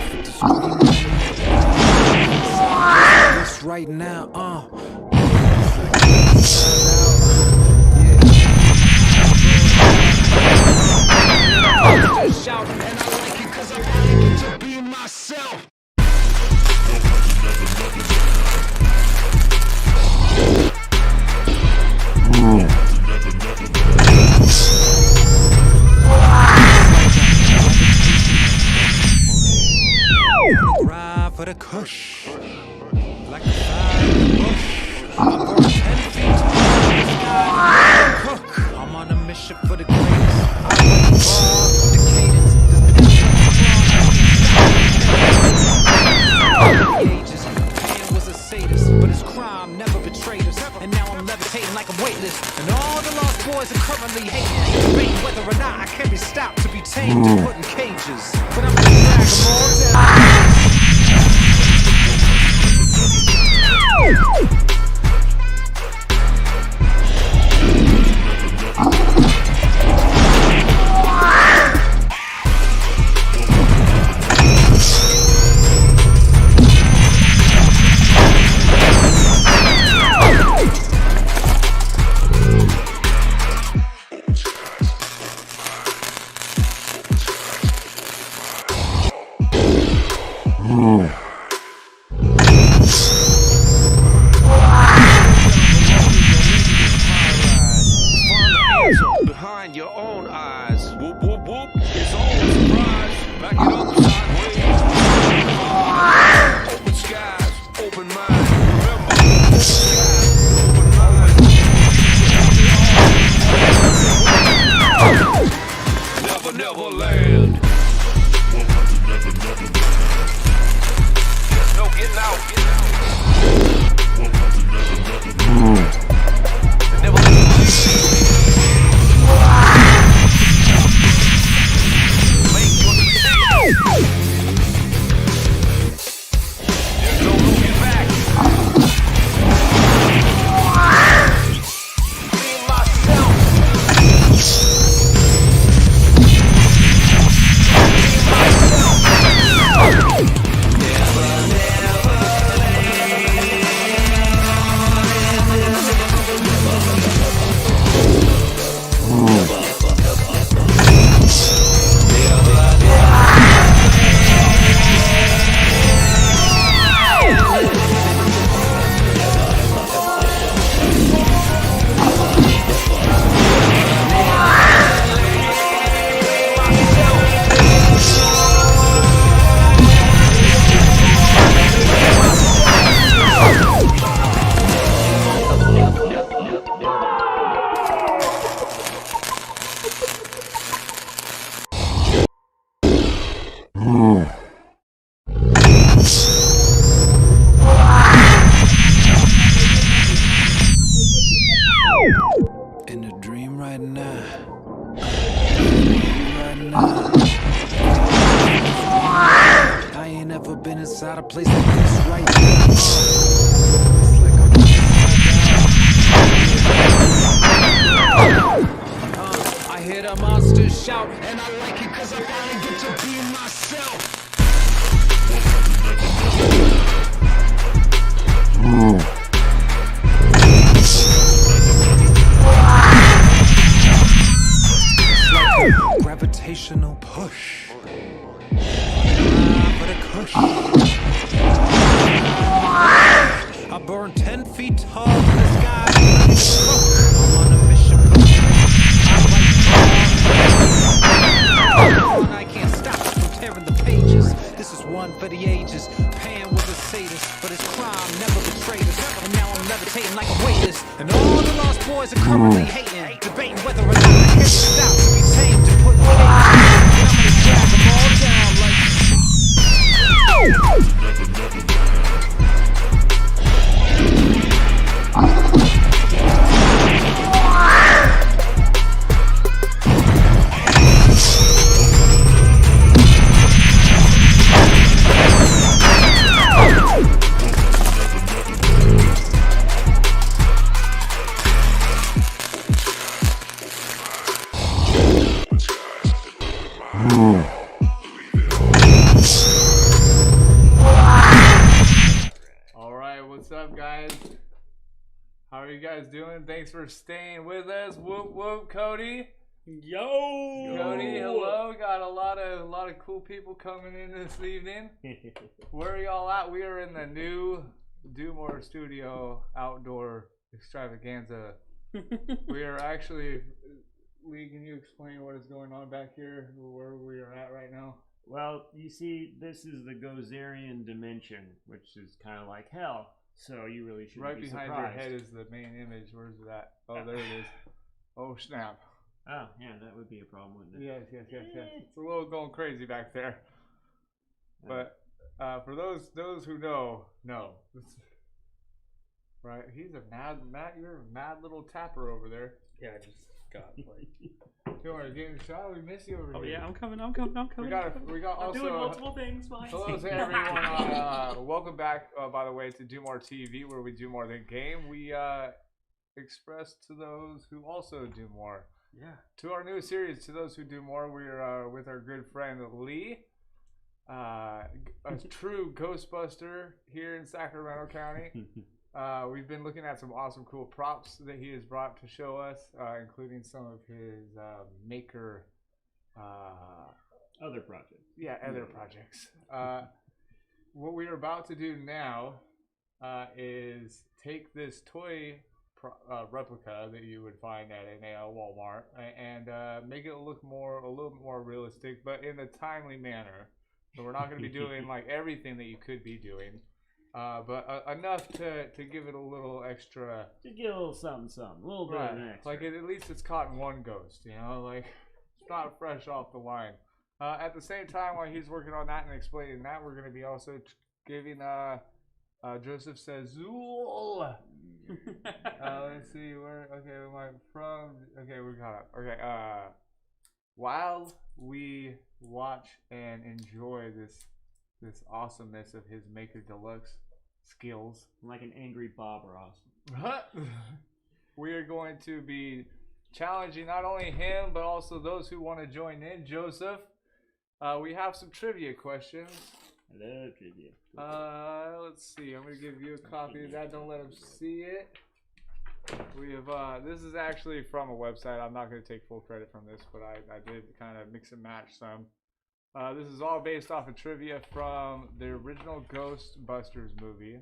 feel the scream this right now, Just shouting and I like it 'cause I'm arrogant to be myself. boys are currently hating, debating whether or not I can be stopped to be tamed and put in cages. But I'm gonna drag them all down. Behind your own eyes. Whoop, whoop, whoop. It's all a surprise. Back it up sideways. Open skies, open mind. Remember, open skies, open mind. Never, never land. There's no getting out. Never land. There's no looking back. Being myself. In a dream right now. I ain't ever been inside a place like this right now. It's like I'm I hear the monsters shout, and I like it cause I finally get to be myself. Gravitational push. For the cush. I burn 10 feet tall in the sky. I'm on a mission. I can't stop from tearing the pages. This is one for the ages. Pan was a sadist, but his crime never betrayed us. And now I'm levitating like a weightless. And all the lost boys are currently hating, debating whether or not I can stop to be tamed and put in cages. And I'm gonna drag them all down like. Alright, what's up, guys? How are you guys doing? Thanks for staying with us. Whoop whoop, Cody. Yo! Cody, hello. Got a lot of cool people coming in this evening. Where are y'all at? We are in the new DEWMOR studio outdoor extravaganza. We are actually, Lee, can you explain what is going on back here, where we are at right now? Well, you see, this is the Ghostbusters dimension, which is kind of like hell. So you really shouldn't Right be behind surprised. your head is the main image. Where's that? Oh, there it is. Oh, snap. Oh, yeah, that would be a problem, wouldn't it? Yes. It's a little going crazy back there. But for those who know, right? He's a mad, you're a mad little tapper over there. Yeah, just God, like. You want to get in the shot? We miss you over Oh here. yeah, I'm coming. We got I'm also. doing multiple things. Hello to everyone. Welcome back, by the way, to Do More TV, where we do more than game. We express to those who also do more. Yeah. To our new series, to those who do more, we're with our good friend Lee, a true Ghostbuster here in Sacramento County. We've been looking at some awesome, cool props that he has brought to show us, including some of his maker. Other projects. Yeah, other projects. What we're about to do now is take this toy replica that you would find at an Walmart and make it look a little bit more realistic, but in a timely manner. So we're not going to be doing like everything that you could be doing, but enough to give it a little extra. Just get a little something, a little bit of an extra. Like at least it's caught in one ghost, you know, like it's not fresh off the line. At the same time, while he's working on that and explaining that, we're going to be also giving Joseph says Zool. Let's see where. Okay, we went from. Okay, we got it. Okay. While we watch and enjoy this awesomeness of his Maker Deluxe skills, Like an angry Bob Ross. we are going to be challenging not only him but also those who want to join in. Joseph, we have some trivia questions. I love trivia. Let's see. I'm gonna give you a copy of that. Don't let him see it. We have this is actually from a website. I'm not gonna take full credit from this, but I did kind of mix and match some. This is all based off of trivia from the original Ghostbusters movie.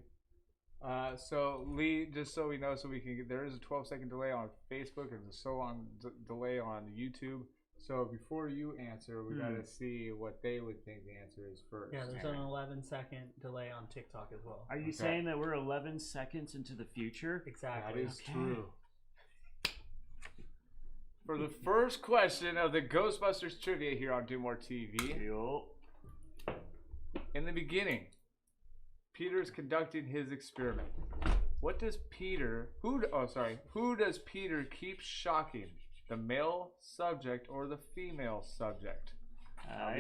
So Lee, just so we know, so we can get, there is a 12-second delay on Facebook and a long delay on YouTube. So before you answer, we gotta see what they would think the answer is first. Yeah, there's an 11-second delay on TikTok as well. Are you saying that we're 11 seconds into the future? Exactly. That is true. For the first question of the Ghostbusters trivia here on Do More TV. Yo. In the beginning, Peter's conducting his experiment. What does Peter? Who does Peter keep shocking? The male subject or the female subject?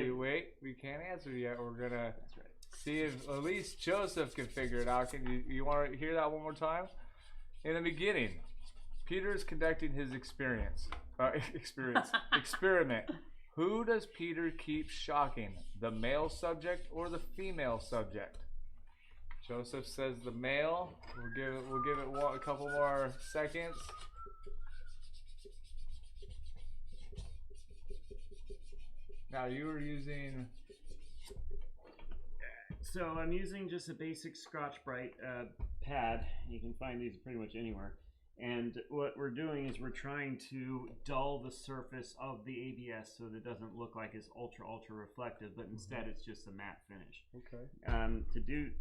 We can't answer yet. We're gonna see if at least Joseph can figure it out. Can you want to hear that one more time? In the beginning, Peter's conducting his experiment. Who does Peter keep shocking? The male subject or the female subject? Joseph says the male. We'll give it a couple more seconds. Now you were using. So I'm using just a basic Scotch-Brite pad. You can find these pretty much anywhere. And what we're doing is we're trying to dull the surface of the ABS so that it doesn't look like it's ultra reflective, but instead it's just a matte finish. Okay.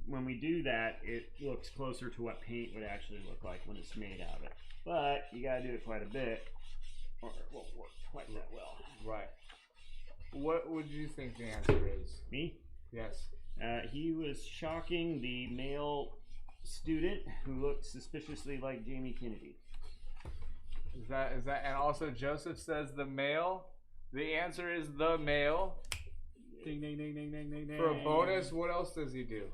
When we do that, it looks closer to what paint would actually look like when it's made out of it. But you gotta do it quite a bit, or it won't work quite that well. Right. What would you think the answer is? Me? Yes. He was shocking the male student who looked suspiciously like Jamie Kennedy. Is that and also Joseph says the male. The answer is the male. Ding ding ding ding ding ding ding. For a bonus, what else does he do?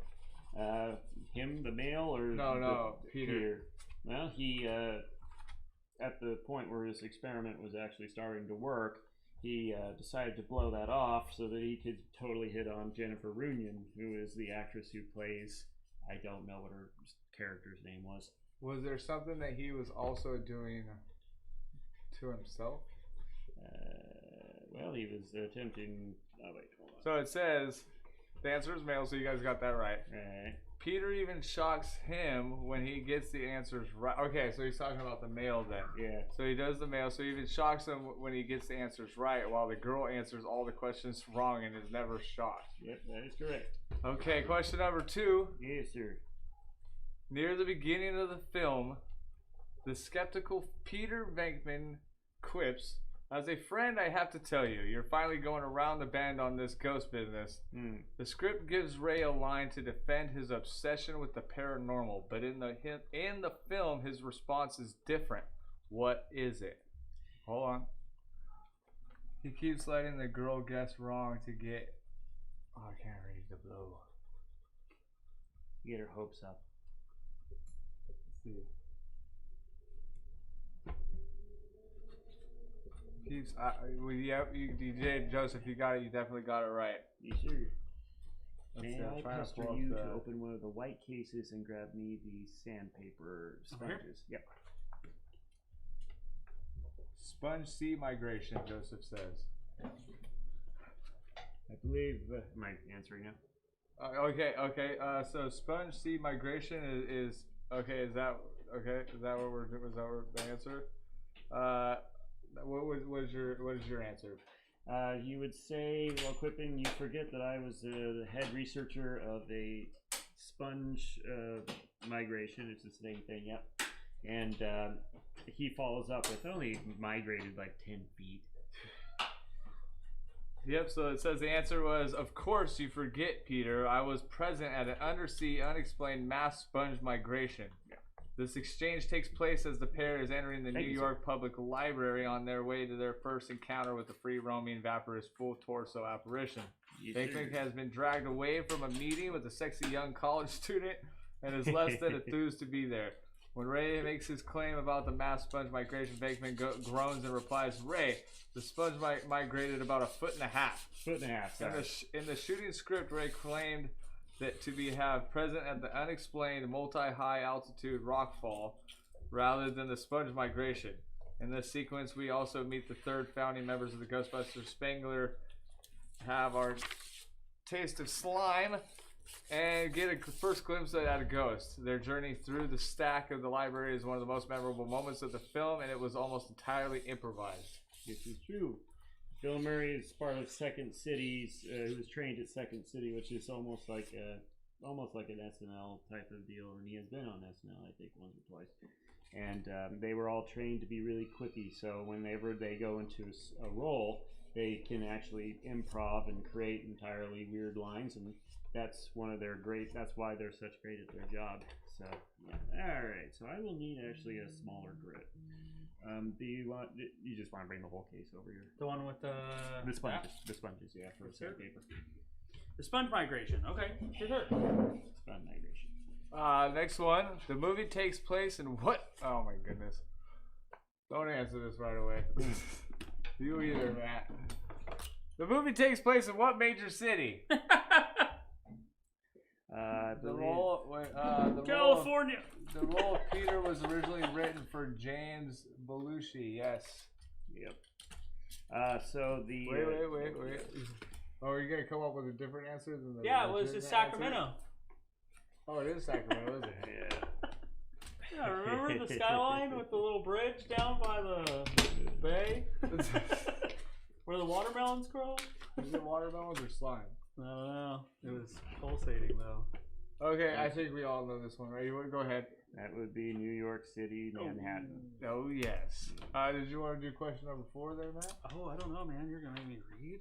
Him, the male, or no, Peter. Well, he at the point where his experiment was actually starting to work, he decided to blow that off so that he could totally hit on Jennifer Runyon, who is the actress who plays, I don't know what her character's name was. Was there something that he was also doing to himself? Well, he was attempting. Oh wait, hold on. So it says the answer is male, so you guys got that right. Right. Peter even shocks him when he gets the answers right. Okay, so he's talking about the male then. Yeah. So he does the male, so he even shocks him when he gets the answers right, while the girl answers all the questions wrong and is never shocked. Yep, that is correct. Okay, question number 2. Yes, sir. Near the beginning of the film, the skeptical Peter Venkman quips, "As a friend, I have to tell you, you're finally going around the bend on this ghost business." The script gives Ray a line to defend his obsession with the paranormal, but in the film, his response is different. What is it? Hold on. He keeps letting the girl guess wrong to get. Oh, I can't read the blue. Get her hopes up. Let's see. Keeps. Yep, you did, Joseph. You got it. You definitely got it right. You sure? May I'm I trying to pester pull up you the- to open one of the white cases and grab me the sandpaper sponges? Yep. Sponge sea migration, Joseph says. I believe. Am I answering now? Okay. So sponge sea migration is okay. Is that okay? Is that what we're? Was that the answer? What is your answer? You would say, well, Quippin, you forget that I was the head researcher of a sponge migration. It's the same thing, yep. And he follows up with only migrated like 10 feet. Yep, so it says the answer was, of course you forget, Peter. I was present at an undersea, unexplained mass sponge migration. Yeah. This exchange takes place as the pair is entering the New York Public Library on their way to their first encounter with the free-roaming vaporous full torso apparition. Bakeman has been dragged away from a meeting with a sexy young college student and is less than enthused to be there. When Ray makes his claim about the mass sponge migration, Bakeman groans and replies, Ray, the sponge migrated about 1.5 feet. 1.5 feet, sorry. In the shooting script, Ray claimed that to have present at the unexplained multi-high altitude rockfall rather than the sponge migration. In this sequence, we also meet the third founding members of the Ghostbusters. Spangler have our taste of slime and get a first glimpse at a ghost. Their journey through the stack of the library is one of the most memorable moments of the film, and it was almost entirely improvised. This is true. Bill Murray is part of Second City's. He was trained at Second City, which is almost like an SNL type of deal, and he has been on SNL, I think, once or twice. And they were all trained to be really quippy, so whenever they go into a role, they can actually improv and create entirely weird lines, and that's one of their great. That's why they're such great at their job. So, yeah. All right. So I will need actually a smaller grit. Do you want? You just want to bring the whole case over here? The one with the sponges. The sponges, yeah, for the sandpaper. The sponge migration. Okay, sure. Sponge migration. Next one. The movie takes place in what? Oh my goodness. Don't answer this right away. You either, Matt. The movie takes place in what major city? California. The role of Peter was originally written for James Belushi. Yes. Yep. So the Wait. Oh, are you gonna come up with a different answer than the? Yeah, it was just Sacramento. Answer? Oh, it is Sacramento, is it? Yeah. Yeah, remember the skyline with the little bridge down by the bay? Where the watermelons grow? Is it watermelons or slime? I don't know. It was pulsating though. Okay, I think we all know this one, right? You want to go ahead? That would be New York City, Manhattan. Oh yes. Did you want to do question number 4 there, Matt? Oh, I don't know, man. You're gonna make me read.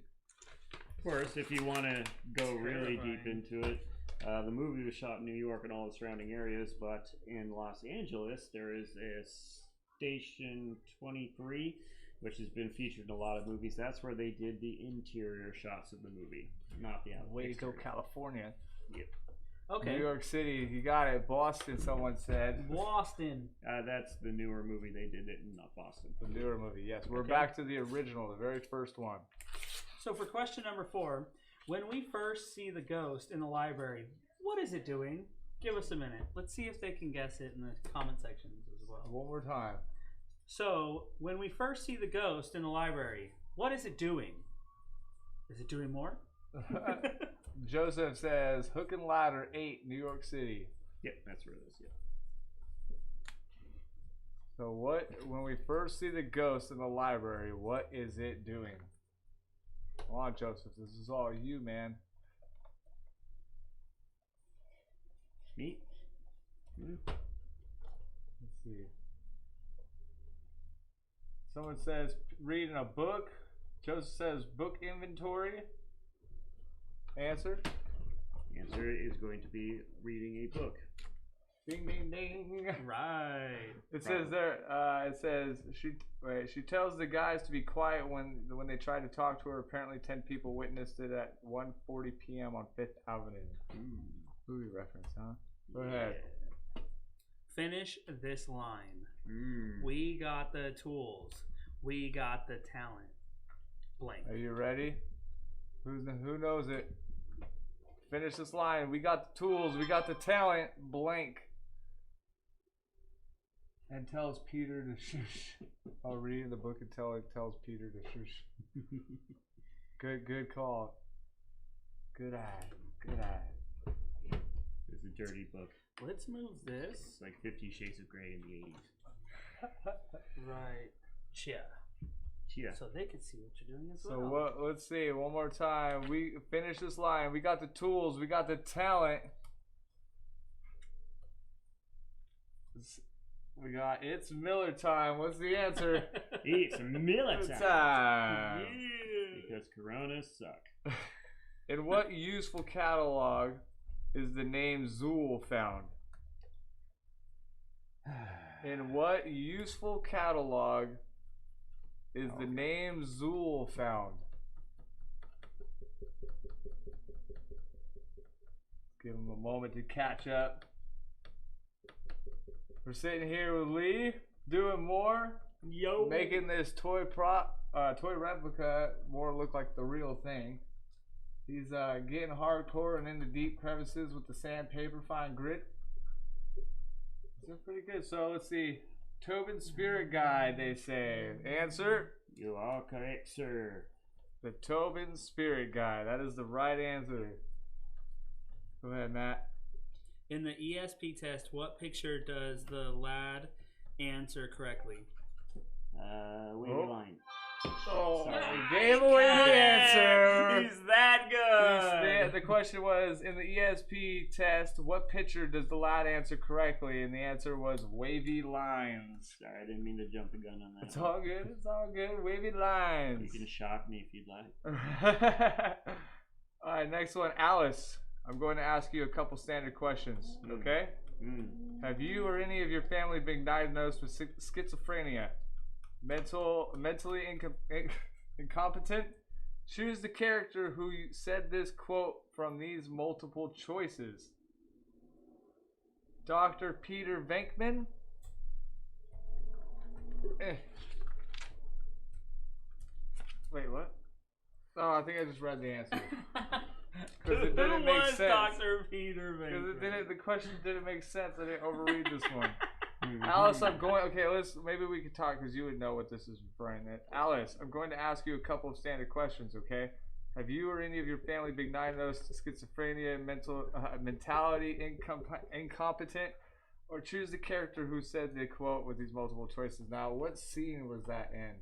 Of course, if you want to go really deep into it, the movie was shot in New York and all the surrounding areas, but in Los Angeles, there is a Station 23, which has been featured in a lot of movies. That's where they did the interior shots of the movie, not the Waco, exterior. California. Yep. Okay. New York City, you got it. Boston, someone said. Boston. That's the newer movie. They did it in Boston. The newer movie, yes. We're Okay. back to the original, the very first one. So for question number 4, when we first see the ghost in the library, what is it doing? Give us a minute. Let's see if they can guess it in the comment sections as well. One more time. So when we first see the ghost in the library, what is it doing? Is it doing more? Joseph says, Hook and Ladder 8, New York City. Yep, that's where it is. Yep. So when we first see the ghost in the library, what is it doing? Come on, Joseph, this is all you, man. Me? Let's see. Someone says reading a book. Joseph says book inventory. Answer? The answer is going to be reading a book. Ding ding ding. Right. It says there. It says she tells the guys to be quiet when they try to talk to her. Apparently, 10 people witnessed it at 1:40 p.m. on 5th Avenue. Movie reference, huh? Go ahead. Finish this line. We got the tools. We got the talent. Blank. Are you ready? Who knows it? Finish this line. We got the tools. We got the talent. Blank. And tells Peter to shush. I'll read the book until it tells Peter to shush. Good call. Good eye. Good eye. It's a dirty book. Let's move this. It's like 50 Shades of Grey in the 80s. Right. Yeah. So they can see what you're doing as So well. let's see one more time. We finish this line. We got the tools. We got the talent. We got it's Miller time. What's the answer? It's Miller time. Time. Because Coronas suck. In what useful catalog is the name Zool found? In what useful catalog is the name Zool found? Give him a moment to catch up. We're sitting here with Lee, doing more, making this toy replica more look like the real thing. He's getting hardcore and into deep crevices with the sandpaper fine grit. This is pretty good. So let's see. Tobin Spirit Guide, they say. Answer? You are correct, sir. The Tobin Spirit Guide. That is the right answer. Go ahead, Matt. In the ESP test, what picture does the lad answer correctly? Wavy line. Oh, Sorry. we gave away the answer. He's that good. The question was, in the ESP test, what picture does the lad answer correctly? And the answer was wavy lines. Sorry, I didn't mean to jump the gun on that. It's all good. It's all good. Wavy lines. You can shock me if you'd like. All right, next one. Alice, I'm going to ask you a couple standard questions, okay? Have you or any of your family been diagnosed with schizophrenia? Mentally incompetent? Choose the character who said this quote from these multiple choices. Dr. Peter Venkman? Wait, what? Oh, I think I just read the answer. Because it didn't make sense. Dr. Peter Because the question didn't make sense. I didn't overread this one. Alice, I'm going. Okay, maybe we could talk because you would know what this is referring to. Alice, I'm going to ask you a couple of standard questions. Okay, have you or any of your family been diagnosed with schizophrenia, mentality incompetent, or choose the character who said the quote with these multiple choices? Now, what scene was that in?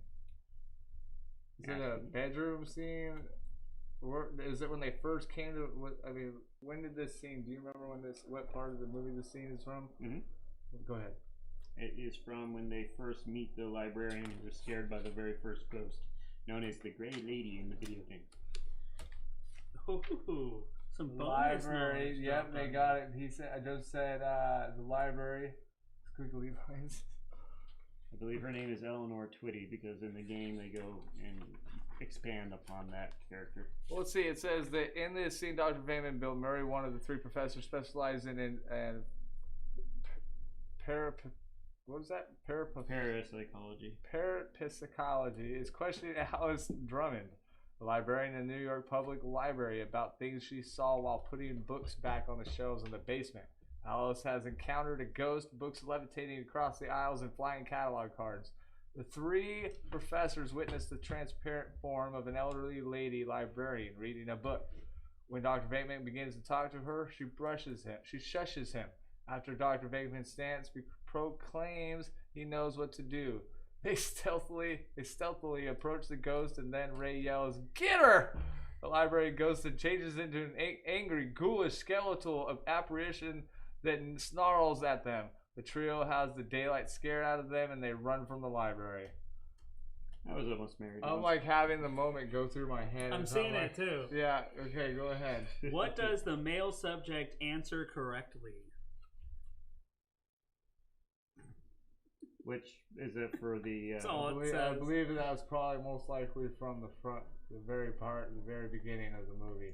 Is it a bedroom scene? Or is it when they first came to? When did this scene? Do you remember what part of the movie this scene is from? Go ahead. It is from when they first meet the librarian who was scared by the very first ghost, known as the Gray Lady in the video game. Ooh, some bonus library. knowledge. Yep, they got it. I just said the library. Squiggly lines. I believe her name is Eleanor Twitty because in the game they go and expand upon that character. Well, let's see. It says that in this scene, Dr. Venkman, Bill Murray, one of the three professors specializing in Parapsychology. Parapsychology is questioning Alice Drummond, a librarian in the New York Public Library, about things she saw while putting books back on the shelves in the basement. Alice has encountered a ghost, books levitating across the aisles, and flying catalog cards. The three professors witnessed the transparent form of an elderly lady librarian reading a book. When Dr. Venkman begins to talk to her, she shushes him. After Dr. Venkman's stance proclaims he knows what to do. They stealthily approach the ghost, and then Ray yells, "Get her!" The library ghost changes into an angry, ghoulish skeletal apparition that snarls at them. The trio has the daylight scared out of them, and they run from the library. I was almost married. I'm like having the moment go through my head. I'm seeing it too. Yeah, okay, go ahead. What does the male subject answer correctly? Which is it for the? So- I believe that was probably most likely from the front, the very beginning of the movie.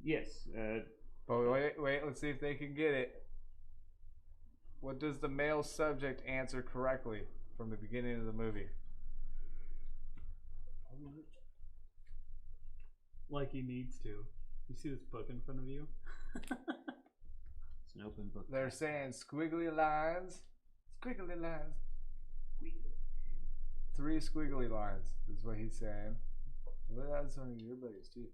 Yes. But wait, let's see if they can get it. What does the male subject answer correctly from the beginning of the movie? Like he needs to. You see this book in front of you? It's an open book. They're saying squiggly lines. Squiggly lines. 3 squiggly lines is what he's saying. Well, that's one of your buddies too.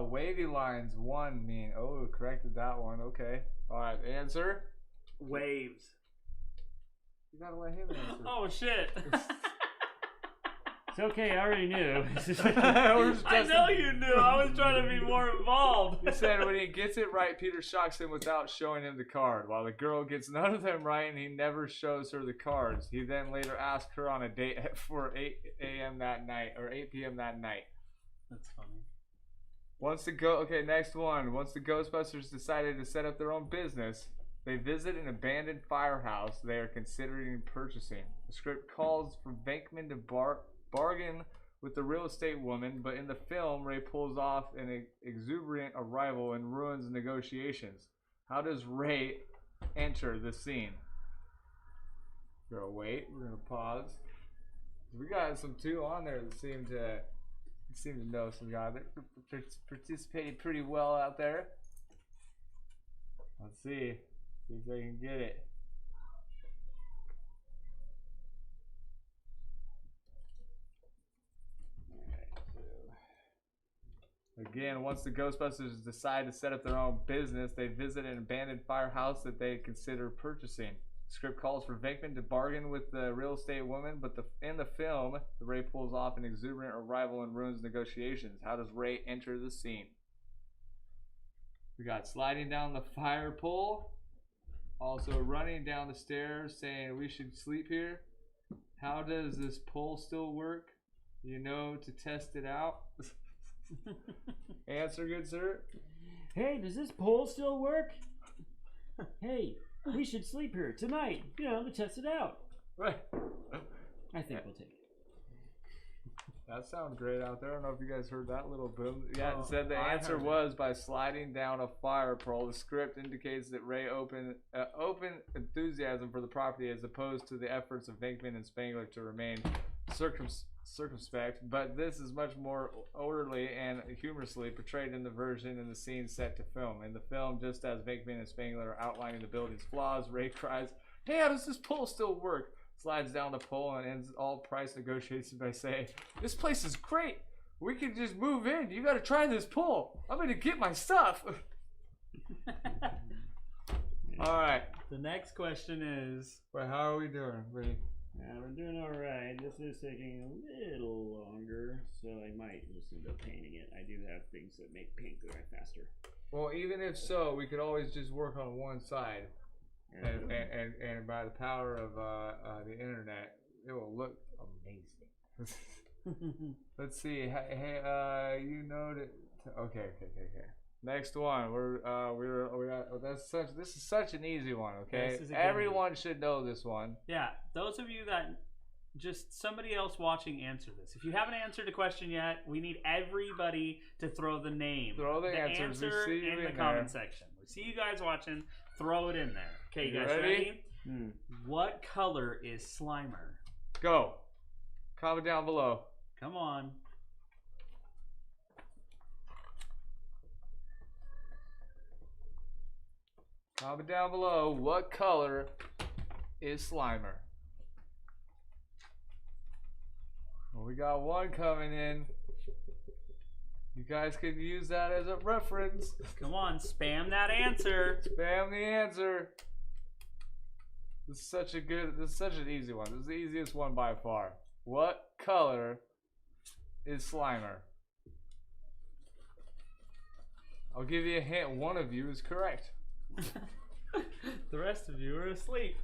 Wavy lines 1 mean. Oh, corrected that one. Okay. All right. Answer. Waves. You gotta let him answer. Oh shit. It's okay. I already knew. I know you knew. I was trying to be more involved. He said when he gets it right, Peter shocks him without showing him the card. While the girl gets none of them right and he never shows her the cards. He then later asks her on a date for 8 a.m. that night or 8 p.m. that night. That's funny. Next one. Once the Ghostbusters decided to set up their own business, they visit an abandoned firehouse they are considering purchasing. The script calls for Venkman to bargain with the real estate woman, but in the film, Ray pulls off an exuberant arrival and ruins negotiations. How does Ray enter the scene? We're gonna wait. We're gonna pause. We got some 2 on there that seem to know some guys. They're participating pretty well out there. Let's see if they can get it. Again, once the Ghostbusters decide to set up their own business, they visit an abandoned firehouse that they consider purchasing. The script calls for Venkman to bargain with the real estate woman, but in the film, Ray pulls off an exuberant arrival and ruins negotiations. How does Ray enter the scene? We got sliding down the fire pole, also running down the stairs saying we should sleep here. How does this pole still work? You know, to test it out. Answer, good sir. Hey, does this pole still work? Hey, we should sleep here tonight. You know, to test it out. Right. I think we'll take it. That sounds great out there. I don't know if you guys heard that little boom. Yeah, it said the I answer heard it. was by sliding down a fire pole. The script indicates that Ray open enthusiasm for the property as opposed to the efforts of Venkman and Spangler to remain circumspect, but this is much more orderly and humorously portrayed in the version in the scene set to film. In the film, just as Venkman and Spangler are outlining the building's flaws, Ray cries, "Hey, how does this pole still work?" Slides down the pole and ends all price negotiations by saying, "This place is great. We can just move in. You got to try this pole. I'm going to get my stuff." All right. The next question is, Wait, how are we doing? Ready? Yeah, we're doing all right. This is taking a little longer, so I might just end up painting it. I do have things that make paint go faster. Well, even if so, we could always just work on one side. And by the power of the internet, it will look amazing. Let's see. Hey, you know that. Okay. Next one. This is such an easy one. Okay, This is a good everyone should know this one. yeah, those of you that just somebody else watching answer this. If you haven't answered a question yet, we need everybody to throw the name. Throw the answers. We answer see you in the in comment there. section. We see you guys watching. Throw it in there. Okay, you You guys ready? ready? What color is Slimer? Go. Comment down below. Come on. Comment down below. What color is Slimer? Well, we got one coming in. You guys can use that as a reference. Come on, spam that answer. Spam the answer. This is such an easy one. This is the easiest one by far. What color is Slimer? I'll give you a hint. One of you is correct. The rest of you are asleep.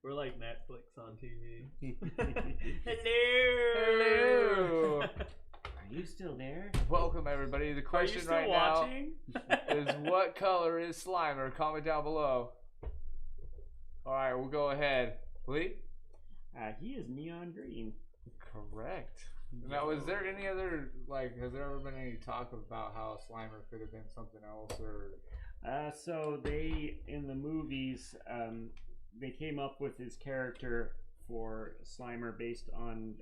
We're like Netflix on TV. Hello. Hello. Are you still there? Welcome everybody. The Are you question still right watching? now is what color is Slimer? Comment down below. All right, we'll go ahead. Lee? He is neon green. Correct. Now, was there any other, like, has there ever been any talk about how Slimer could have been something else, or? So they, in the movies, they came up with his character for Slimer based on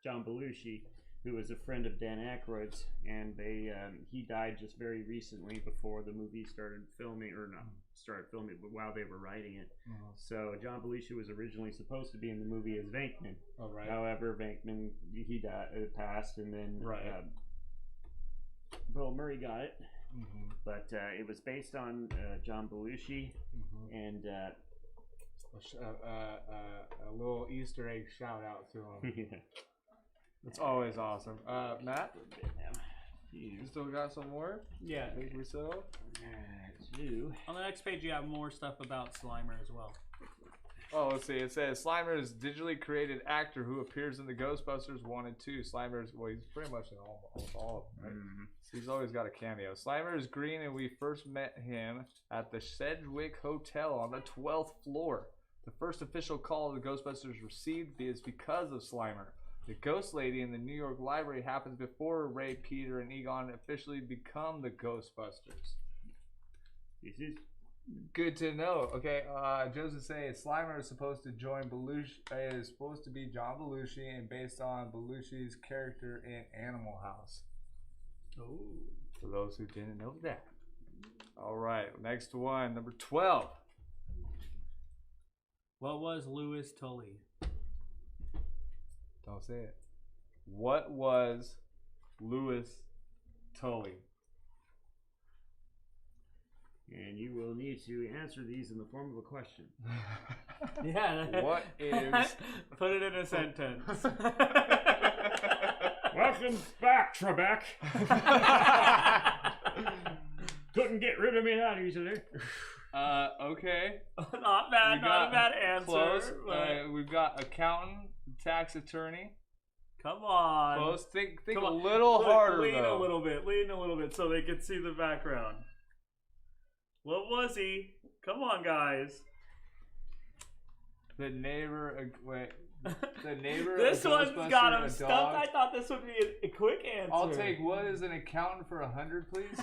John Belushi, who was a friend of Dan Aykroyd's, and he died just very recently before the movie started filming, or not started filming, but while they were writing it. So John Belushi was originally supposed to be in the movie as Venkman. Oh, right. However, Venkman, he passed, and then Bill Murray got it. But it was based on John Belushi, and a little Easter egg shout out to him. yeah. It's always awesome. Matt, you still got some more? Yeah. Think we so? On the next page, you have more stuff about Slimer as well. Oh, let's see. It says Slimer is a digitally created actor who appears in the Ghostbusters 1 and 2. Slimer's, well, he's pretty much in almost all of them, right? So he's always got a cameo. Slimer is green, and we first met him at the Sedgwick Hotel on the 12th floor. The first official call the Ghostbusters received is because of Slimer. The Ghost Lady in the New York Library happens before Ray, Peter, and Egon officially become the Ghostbusters. This is good to know. Okay, Joseph says Slimer is supposed to join Belushi. Is supposed to be John Belushi and based on Belushi's character in Animal House. Oh, For those who didn't know that. All right, next one, number 12. what was Louis Tully? Don't say it. What was Louis Tully? And you will need to answer these in the form of a question. Yeah. What is? Put it in a sentence. Welcome back, Trebek. Couldn't get rid of me that easily. Okay. Not bad. Not a bad answer. Close. But We've got accountant, tax attorney. come on. Close. Think Come a on. little harder Lean though. a little bit. Lean a little bit so they can see the background. What was he? Come on, guys. The neighbor. Wait. The neighbor. This a one's Ghostbuster, got a him dog. stumped. I thought this would be a quick answer. I'll take what is an accountant for 100, please.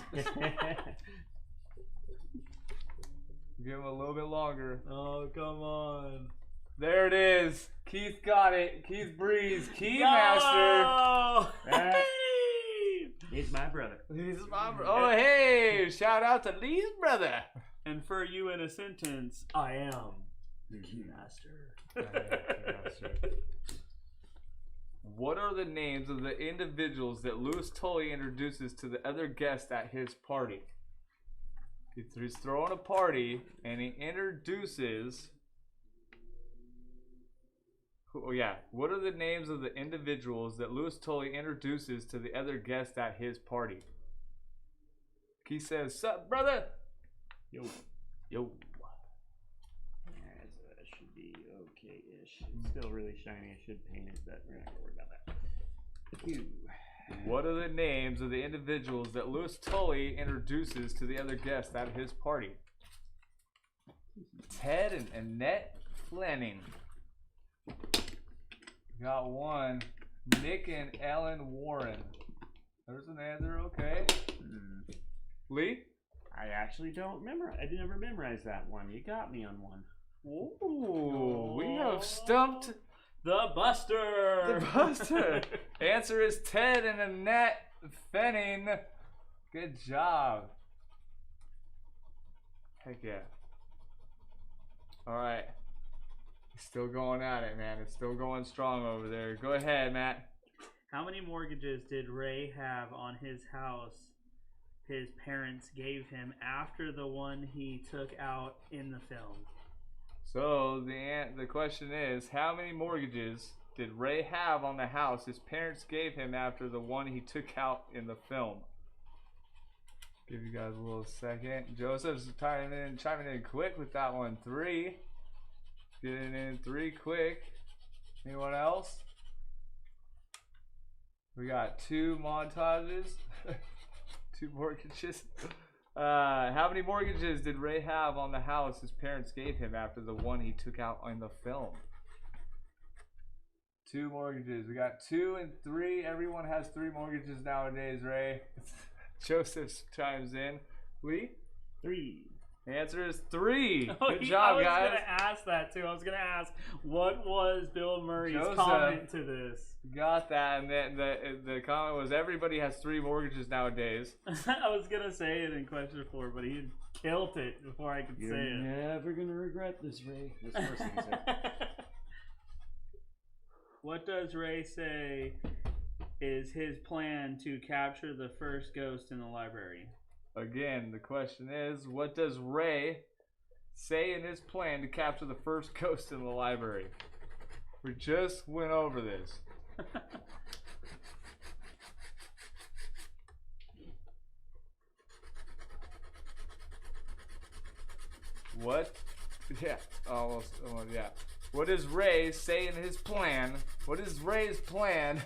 Give him a little bit longer. Oh, come on. There it is. Keith got it. Keith Breeze, Keymaster. That is my brother. He's my oh, hey! Shout out to Lee's brother. And for you in a sentence, I am the Keymaster. What are the names of the individuals that Louis Tully introduces to the other guests at his party? He's throwing a party and he introduces. Oh yeah. What are the names of the individuals that Louis Tully introduces to the other guests at his party? He says, "Sup, brother?" Yo. Yo. That should be okay-ish. It's still really shiny. I should paint it, but we're not going to worry about that. Ew. What are the names of the individuals that Louis Tully introduces to the other guests at his party? Ted and Annette Fleming. Got one. Nick and Ellen Warren. There's an answer, okay. Lee? I actually don't remember. I never memorized that one. You got me on one. Ooh, we have stumped The Buster. the Buster. Answer is Ted and Annette Fleming. Good job. Heck yeah. All right. Still going at it, man. It's still going strong over there. Go ahead, Matt. How many mortgages did Ray have on his house his parents gave him after the one he took out in the film? So the question is, how many mortgages did Ray have on the house his parents gave him after the one he took out in the film? Give you guys a little second. Joseph's chiming in quick with that one. 3. Getting in 3 quick. Anyone else? We got 2 montages. 2 mortgages. How many mortgages did Ray have on the house his parents gave him after the one he took out in the film? 2 mortgages. We got 2 and 3. Everyone has 3 mortgages nowadays, Ray. Joseph chimes in. Lee? 3. The answer is 3. Oh, Good job, guys. I was gonna ask that too. I was gonna ask what was Bill Murray's Joseph. comment to this. Got that, and then the comment was everybody has 3 mortgages nowadays. I was gonna say it in question 4, but he killed it before I could say it. Never gonna regret this, Ray. That's the first thing he said. What does Ray say is his plan to capture the first ghost in the library? Again, the question is, what does Ray say in his plan to capture the first ghost in the library? We just went over this. What? Yeah, almost. Yeah. What does Ray say in his plan? What is Ray's plan?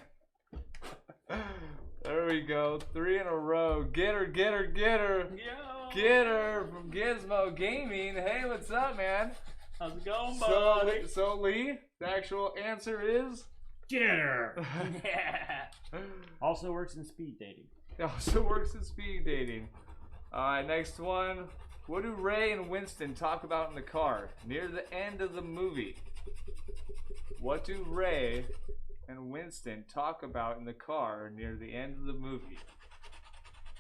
There we go. 3 in a row. Get her, get her, get her. Yo. Get her from Gizmo Gaming. Hey, what's up, man? How's it going, buddy? So Lee, the actual answer is Get her. Yeah. Also works in speed dating. it also works in speed dating. Alright, next one. What do Ray and Winston talk about in the car near the end of the movie? What do Ray and Winston talk about in the car near the end of the movie?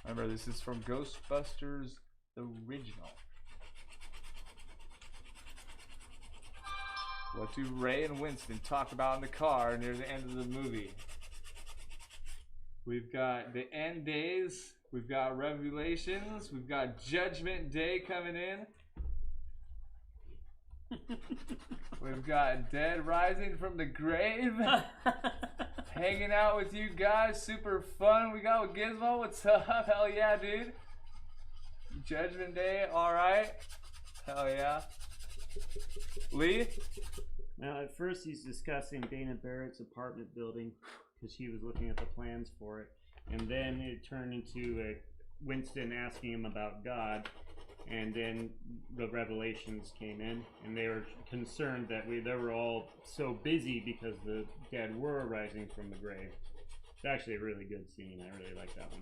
Remember, this is from Ghostbusters, the original. What do Ray and Winston talk about in the car near the end of the movie? We've got the end days, we've got Revelations, we've got Judgment Day coming in. We've got Dead Rising from the Grave. Hanging out with you guys, super fun. We got Gizmo, what's up? Hell yeah, dude. Judgment Day, alright. Hell yeah. Lee? Now, at first he's discussing Dana Barrett's apartment building because he was looking at the plans for it. And then it turned into Winston asking him about God. And then the revelations came in, and they were concerned that they were all so busy because the dead were rising from the grave. It's actually a really good scene. I really like that one.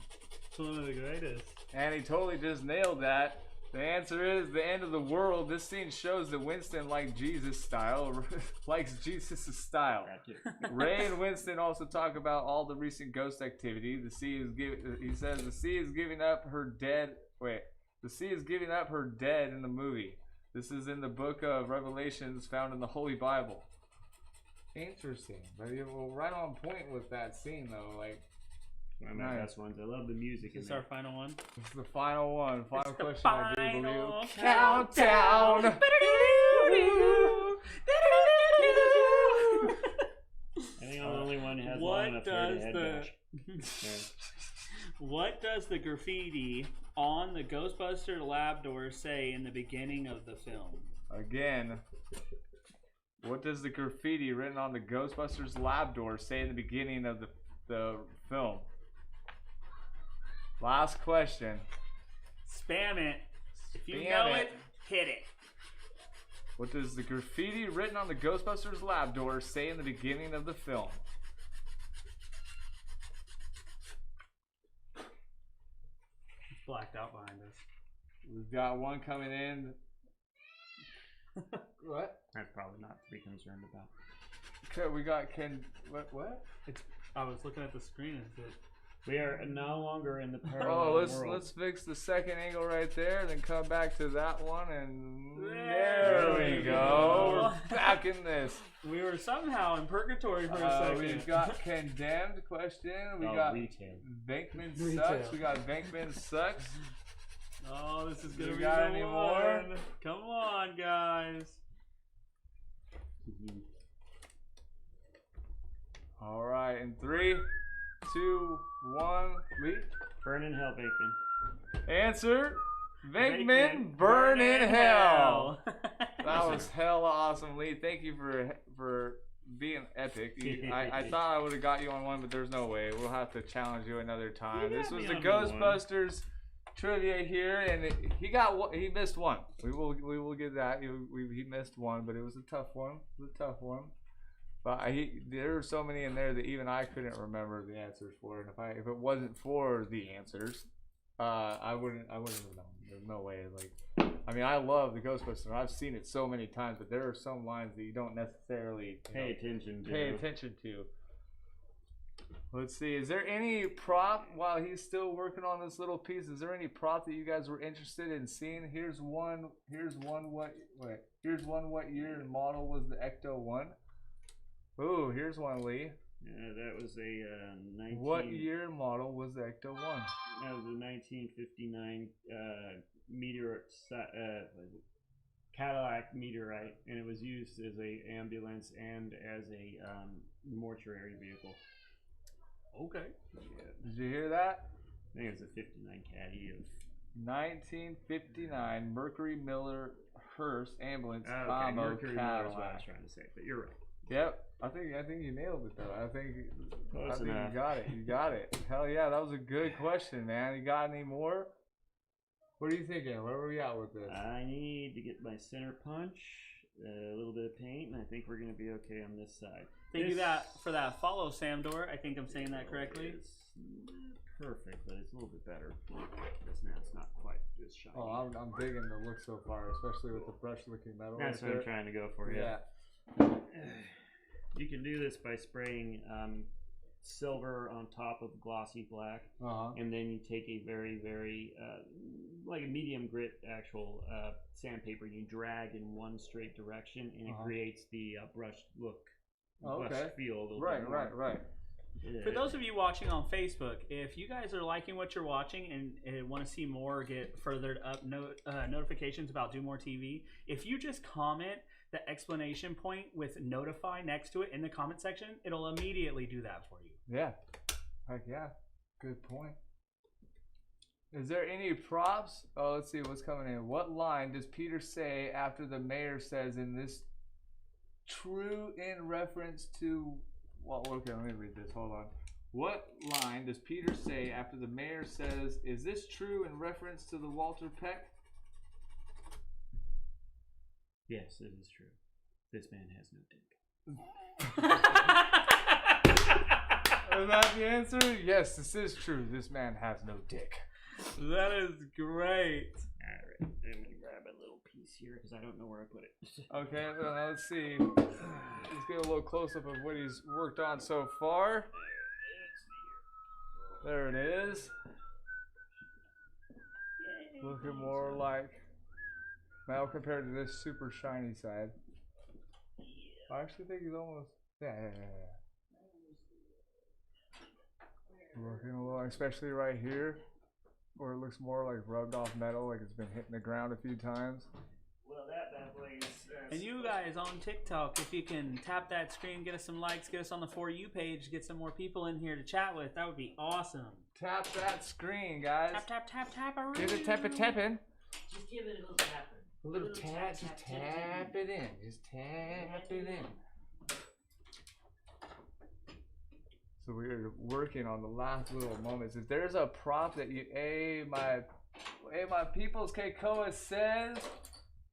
It's one of the greatest. And he totally just nailed that. The answer is the end of the world. This scene shows that Winston likes Jesus' style. Ray and Winston also talk about all the recent ghost activity. The sea is he says the sea is giving up her dead. The sea is giving up her dead in the movie. This is in the book of Revelations found in the Holy Bible. Interesting. But well, right on point with that scene though. Like, one of my best ones. I love the music. Is this our final one? This is the final one. Final It's the question, I do final believe. countdown. I think I'm the only one who has What long enough hair to does head the- bash. What does the graffiti on the Ghostbuster lab door say in the beginning of the film? Again, what does the graffiti written on the Ghostbusters lab door say in the beginning of the film? Last question. Spam it. If you Spam know it. it, hit it. What does the graffiti written on the Ghostbusters lab door say in the beginning of the film? It's blacked out behind us. We've got one coming in. What? That's probably not to be concerned about. Okay, we got Ken. What? I was looking at the screen. Is it? We are no longer in the parallel Oh, world. let's fix the second angle right there, and then come back to that one, and there we go. We're back in this. We were somehow in purgatory for a second. We've got condemned question. We got retail. Venkman Retail. sucks. We got Venkman sucks. Oh, this is gonna We be got the any one. more? Come on, guys. All right, in 3, 2, 1, Lee. Burn in hell, Bakeman. Answer: Venkman, burn in hell. That was hella awesome, Lee. Thank you for being epic. I thought I would have got you on one, but there's no way. We'll have to challenge you another time. You This got was me the on one. Ghostbusters trivia here, and he missed one. We will get that. He missed one, but it was a tough one. But there are so many in there that even I couldn't remember the answers for, and if it wasn't for the answers, I wouldn't have known. There's no way. Like, I mean, I love the Ghostbusters. I've seen it so many times, but there are some lines that you don't necessarily pay attention to. Let's see. Is there any prop while he's still working on this little piece? Is there any prop that you guys were interested in seeing? Here's one. What year and model was the Ecto-1? Ooh, here's one, Lee. Yeah, that was a 19. What year and model was the Ecto-1? That was a 1959 Cadillac Meteorite, and it was used as a ambulance and as a mortuary vehicle. Okay. Yeah. Did you hear that? I think it was a 59 Caddy of 1959 Mercury Miller Hearst ambulance combo Mercury Miller is what I Cadillac. was trying to say, but you're right. Yep. I think you nailed it though. I think Close you enough. got it. You got it. Hell yeah, that was a good question, man. You got any more? What are you thinking? Where are we at with this? I need to get my center punch, a little bit of paint, and I think we're going to be okay on this side. Thank you for that follow, Samdor. I think I'm saying that correctly. It's perfect, but it's a little bit better. This now it's not quite as shiny. Oh, I'm digging the look so far, especially with the brush-looking metal. That's right what I'm there. trying to go for. Yeah. You can do this by spraying silver on top of glossy black, and then you take a very, very like a medium grit actual sandpaper. You drag in one straight direction, and it creates the brushed look, brushed feel. A little bit more. Right. For those of you watching on Facebook, if you guys are liking what you're watching and want to see more or get furthered up notifications about DEWMOR TV, if you just comment the explanation point with notify next to it in the comment section, it'll immediately do that for you. Yeah. Heck yeah. Good point. Is there any props? Oh, let's see what's coming in. What line does Peter say after the mayor says in this true in reference to... Well, okay, let me read this. Hold on. What line does Peter say after the mayor says, is this true in reference to the Walter Peck? Yes, it is true. This man has no dick. Is that the answer? Yes, this is true. This man has no dick. That is great. Alright, I'm going to grab a little piece here because I don't know where I put it. Okay, well, let's see. Let's get a little close-up of what he's worked on so far. There it is. Looking more like metal compared to this super shiny side. I actually think he's almost... Yeah. Looking a little, especially right here, where it looks more like rubbed off metal, like it's been hitting the ground a few times. Well, that bad boy is... And you guys on TikTok, if you can tap that screen, get us some likes, get us on the For You page, get some more people in here to chat with, that would be awesome. Tap that screen, guys. Tap. Give it tapping. Just give it a little tapping. A little tap, just tap it in. Just tap it in. So we're working on the last little moments. If there's a prop that you, my people's Keikoa says,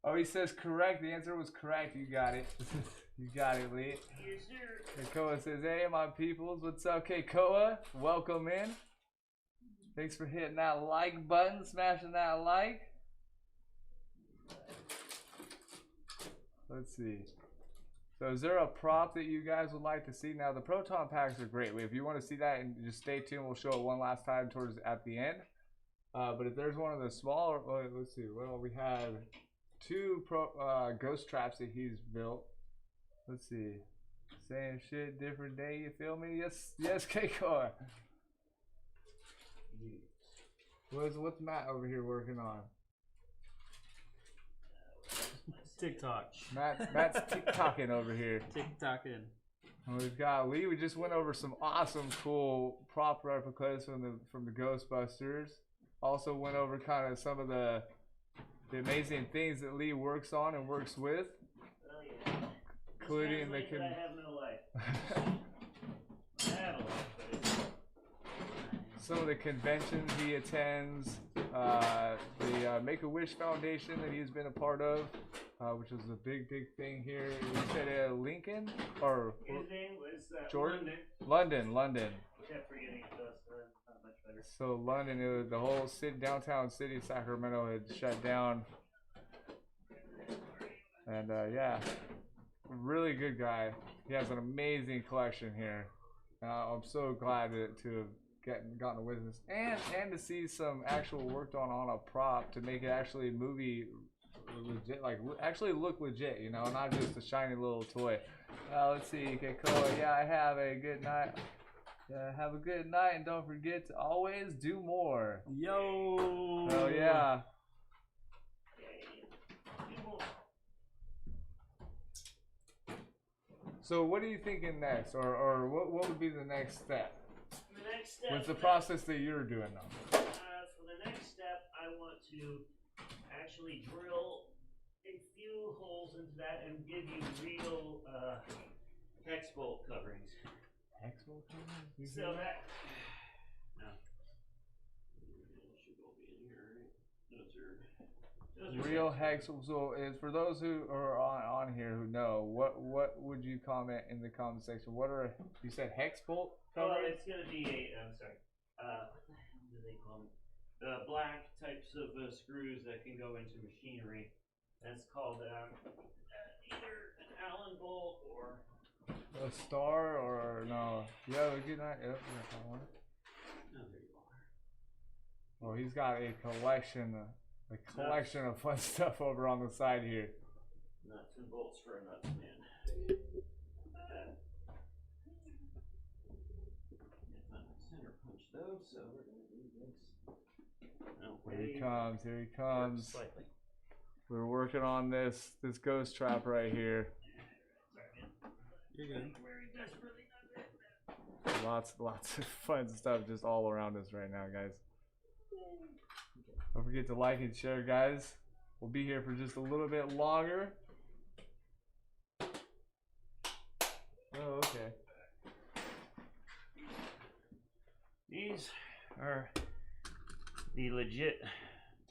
oh, he says correct. The answer was correct. You got it. You got it, Lee. Yes, sir. Keikoa says, hey, my peoples. What's up, Keikoa? Welcome in. Thanks for hitting that like button, smashing that like. Let's see. So is there a prop that you guys would like to see? Now the proton packs are great. If you want to see that, and just stay tuned, we'll show it one last time towards at the end. But if there's one of the smaller, let's see. Well, we have two ghost traps that he's built. Let's see. Same shit, different day. You feel me? Yes, Keikoa. What's Matt over here working on? TikTok. Matt's TikToking over here. TikToking. And we've got Lee. We just went over some awesome, cool prop replicas from the Ghostbusters. Also went over kind of some of the amazing things that Lee works on and works with, including the. I have no life. I have a life, but it's... some of the conventions he attends, the Make-A-Wish Foundation that he's been a part of, which was a big thing here. You said Lincoln or His name was Jordan? London. London. Kept forgetting it though, so that's not much better. So London, it was the whole downtown city of Sacramento had shut down, and yeah, really good guy. He has an amazing collection here. I'm so glad to have gotten to witness and to see some actual work done on a prop to make it actually movie legit, like actually look legit, you know, not just a shiny little toy. Let's see, okay, cool. Yeah, I have a good night. Have a good night, and don't forget to always do more. Yo. Oh yeah. So what are you thinking next, or what would be the next step? The next step. What's the process that you're doing now? For the next step, I want to actually drill a few holes into that and give you real hex bolt coverings. Hex bolt coverings? So that. No. Should all be in here, right? Those are Real hex. So is for those who are on here who know, what would you comment in the comment section? What are you said hex bolt Well, coverings? it's gonna be a. I'm sorry. What the hell do they call them? The black types of screws that can go into machinery. That's called either an Allen bolt or. A star or no? Yeah, a good night. Yep, that one. Oh, there you are. Oh, he's got a collection of fun stuff over on the side here. Nuts and bolts for a nuts man. If I center punch those, so we're gonna do this. Oh, Here he comes. Here he comes. Slightly. We're working on this ghost trap right here. You're good. Lots of fun stuff just all around us right now, guys. Don't forget to like and share, guys. We'll be here for just a little bit longer. Oh, okay. These are the legit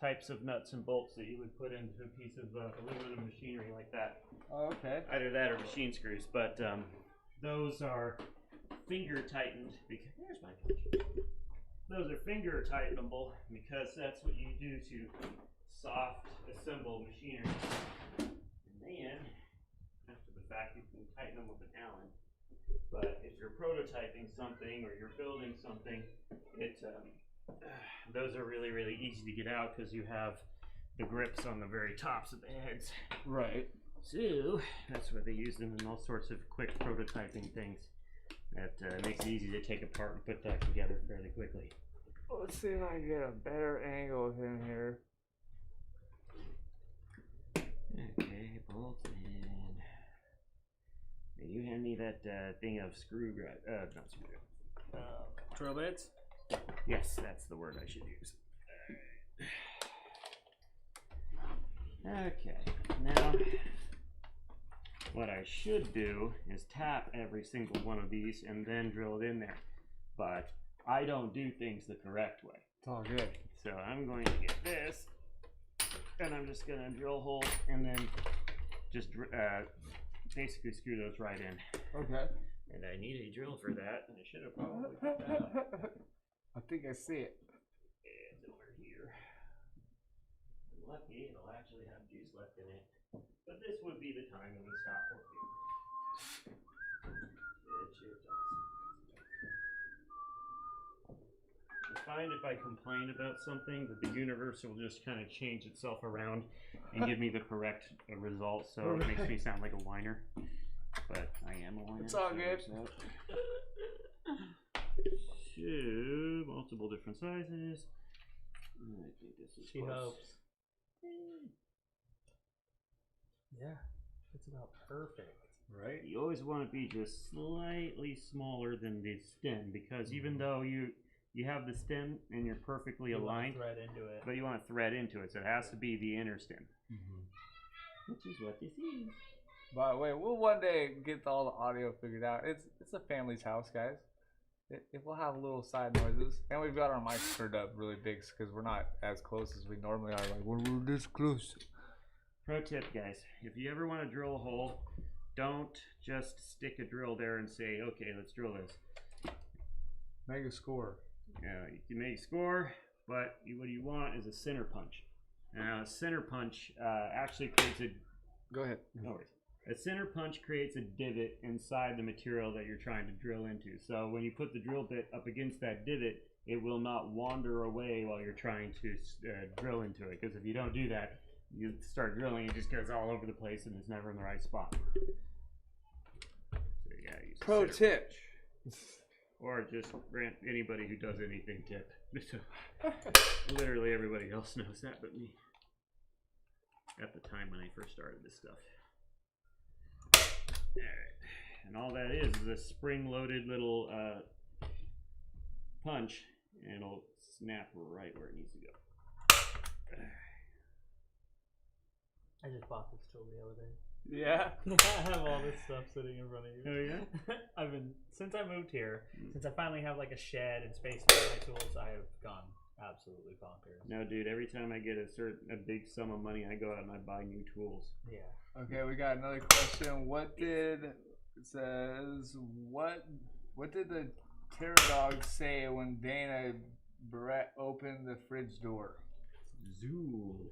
types of nuts and bolts that you would put into a piece of aluminum machinery like that. Oh, okay. Either that or machine screws, but those are finger tightened because here's my punch. Those are finger tightenable because that's what you do to soft assemble machinery. And then, after the fact, you can tighten them with an Allen. But if you're prototyping something or you're building something, those are really easy to get out because you have the grips on the very tops of the heads. Right. So that's why they use them in all sorts of quick prototyping things. That makes it easy to take apart and put that together fairly quickly. Let's see if I can get a better angle in here. Okay, bolt in. Hey, you hand me that thing of screwdriver. Not screwdriver. Drill bits? Yes, that's the word I should use. Okay, now what I should do is tap every single one of these and then drill it in there. But I don't do things the correct way. It's all good. So I'm going to get this, and I'm just going to drill holes and then just basically screw those right in. Okay. And I need a drill for that, and I should have probably put that up. I think I see it. It's over here. I'm lucky it'll actually have juice left in it. But this would be the time when we stop working. It sure does. I find if I complain about something that the universe will just kind of change itself around and give me the correct result, so it makes me sound like a whiner. But I am a whiner. It's all good. Two multiple different sizes. I think this is She close. hopes. Yeah, it's about perfect. Right? You always want to be just slightly smaller than the stem because even though you have the stem and you're perfectly You want to aligned, thread into it. but you want to thread into it, so it has to be the inner stem, which is what this is. By the way, we'll one day get all the audio figured out. It's a family's house, guys. It will have little side noises. And we've got our mics turned up really big because we're not as close as we normally are. Like, we're this close. Pro tip, guys. If you ever want to drill a hole, don't just stick a drill there and say, okay, let's drill this. Make a score. You can make a score, but what you want is a center punch. Now, a center punch actually creates a... Go ahead. No worries. A center punch creates a divot inside the material that you're trying to drill into. So when you put the drill bit up against that divot, it will not wander away while you're trying to drill into it. Because if you don't do that, you start drilling, it just goes all over the place and it's never in the right spot. So yeah, use a Pro center tip. punch. Or just rant anybody who does anything tip. Literally everybody else knows that but me. At the time when I first started this stuff. Alright, and all that is a spring-loaded little punch, and it'll snap right where it needs to go. I just bought this tool the other day. Yeah. I have all this stuff sitting in front of you. Oh yeah? Since I moved here, since I finally have like a shed and space for my tools, I have gone absolutely bonkers. No, dude. Every time I get a big sum of money, I go out and I buy new tools. Yeah. Okay, we got another question. What did the terror dog say when Dana Barrett opened the fridge door? Zool.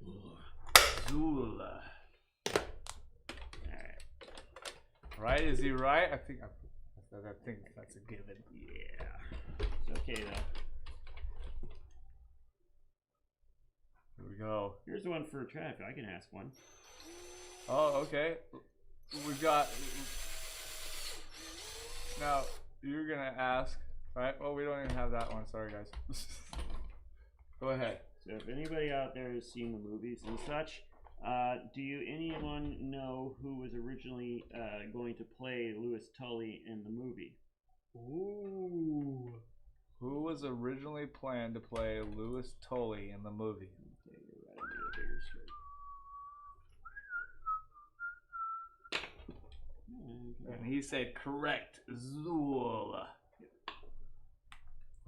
Right? Is he right? I think that's a given. Yeah. It's okay though. Here we go. Here's one for traffic. I can ask one. Oh, okay. We've got. Now you're gonna ask, right? Well, we don't even have that one. Sorry, guys. Go ahead. So if anybody out there has seen the movies and such, do anyone know who was originally going to play Louis Tully in the movie? Ooh. Who was originally planned to play Louis Tully in the movie? Okay, you're right. I need a bigger script. And he said correct, Zool.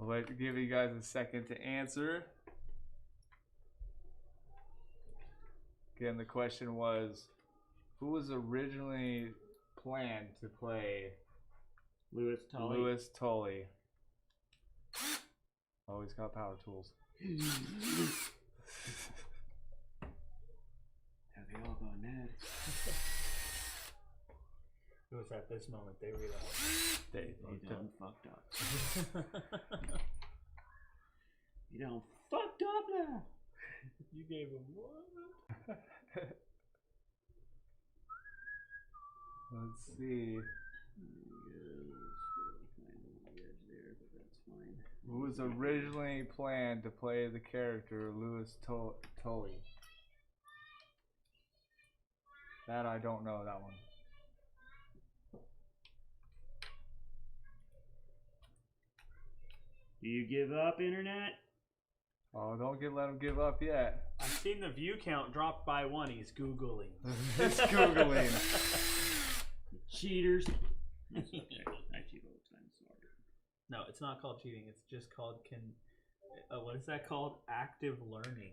I'll give you guys a second to answer. Again, the question was, who was originally planned to play Louis Tully. Louis Tully? Oh, he's got power tools. Have they all gone mad? It was at this moment they realized They done fucked up. You done fucked up now. you gave him what? Let's see. Who was originally planned to play the character Louis Tully? That I don't know, that one. Do you give up, Internet? Oh, don't let him give up yet. I've seen the view count drop by 1. He's Googling. He's Googling. Cheaters. That's okay. I cheat all the time. Sorry. No, it's not called cheating. It's just called what is that called? Active learning.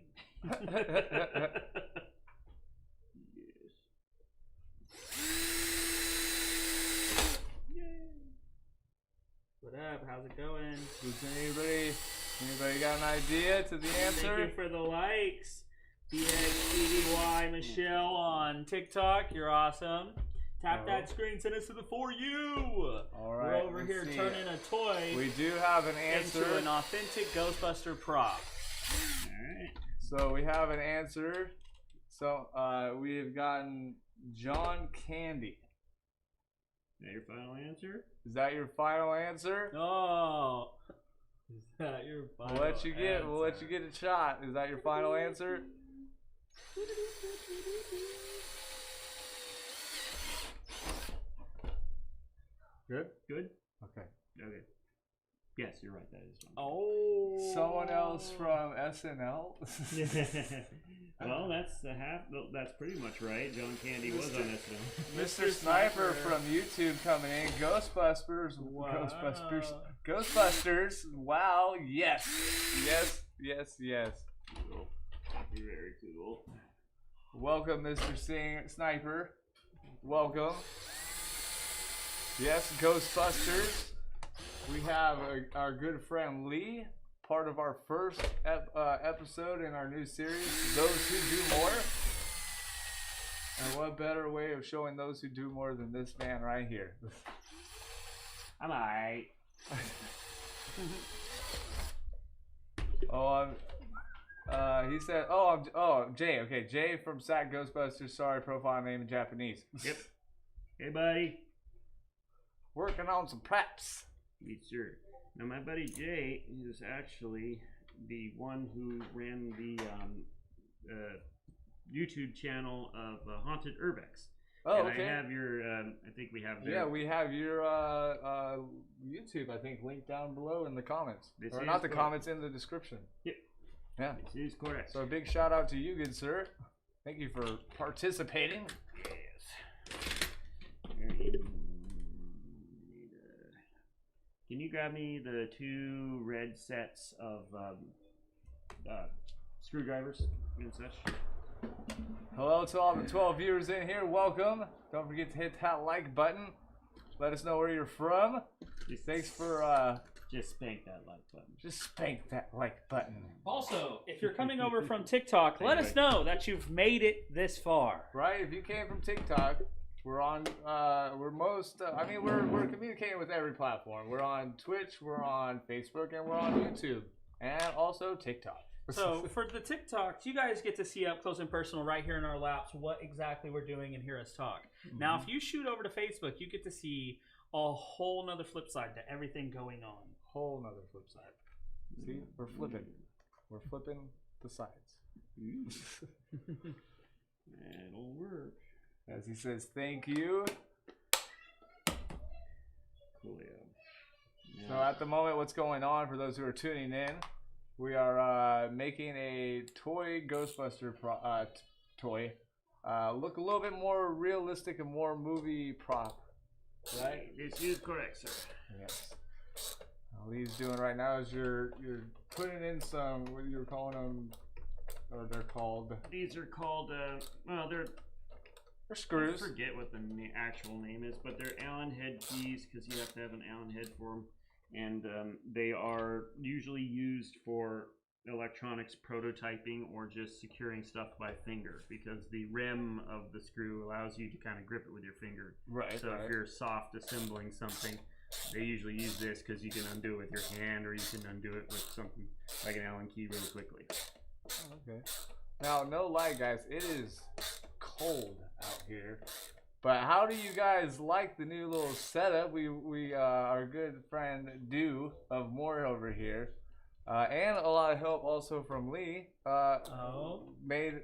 What up? How's it going? Does anybody got an idea to the answer? Thank you for the likes. BXEDY Michelle on TikTok. You're awesome. Tap that screen. Send us to the For You. All right. We're over here turning a toy We do have an answer. into an authentic Ghostbuster prop. Alright. So we have an answer. So we've gotten John Candy. Is that your final answer? Is that your final answer? Oh. Is that your final We'll let you answer? get a shot. Is that your final answer? Good? Good? Okay. Okay. Yes, you're right. That is one. Oh. Someone else from SNL. Well, that's the half. Well, that's pretty much right. John Candy was on SNL. Mr. Sniper from YouTube coming in. Ghostbusters. Wow. Ghostbusters. Wow. Yes. Cool. Very cool. Welcome, Mr. Sniper. Welcome. Yes, Ghostbusters. We have our good friend Lee, part of our first episode in our new series, Those Who Do More. And what better way of showing those who do more than this man right here? I'm alright. He said, Jay. Okay, Jay from Sack Ghostbusters. Sorry, profile name in Japanese. Yep. Hey, buddy. Working on some preps. Yes, sir. Now, my buddy Jay is actually the one who ran the YouTube channel of Haunted Urbex. Oh, and okay. I have your, I think we have their... Yeah, we have your YouTube, I think, linked down below in the comments. This Or is not the correct. comments, in the description. Yep. Yeah. This is correct. So a big shout out to you, good sir. Thank you for participating. Yes. Can you grab me the 2 red sets of screwdrivers and such? Hello to all the 12 viewers in here. Welcome. Don't forget to hit that like button. Let us know where you're from. Thanks for just spank that like button. just spank that like button. Also, if you're coming over from TikTok, let us know that you've made it this far. Right? If you came from TikTok, we're on. We're communicating with every platform. We're on Twitch, we're on Facebook, and we're on YouTube, and also TikTok. So for the TikToks, you guys get to see up close and personal right here in our laps what exactly we're doing and hear us talk. Now, if you shoot over to Facebook, you get to see a whole nother flip side to everything going on. Whole nother flip side. See, we're flipping. We're flipping the sides. That'll work. As he says, thank you. Coolio. So at the moment, what's going on for those who are tuning in? We are making a toy Ghostbuster toy. Look a little bit more realistic and more movie prop, right? This is correct, sir. Yes. All he's doing right now is you're putting in some, what you're calling them, or they're called. These are called, well, they're screws. I forget what the actual name is, but they're Allen head keys because you have to have an Allen head for them. And they are usually used for electronics prototyping or just securing stuff by finger because the rim of the screw allows you to kind of grip it with your finger. Right. So if you're soft assembling something, they usually use this because you can undo it with your hand or you can undo it with something like an Allen key really quickly. Oh, okay. Now, no lie, guys, it is cold out here. But how do you guys like the new little setup? We our good friend DEWMOR over here, and a lot of help also from Lee. Made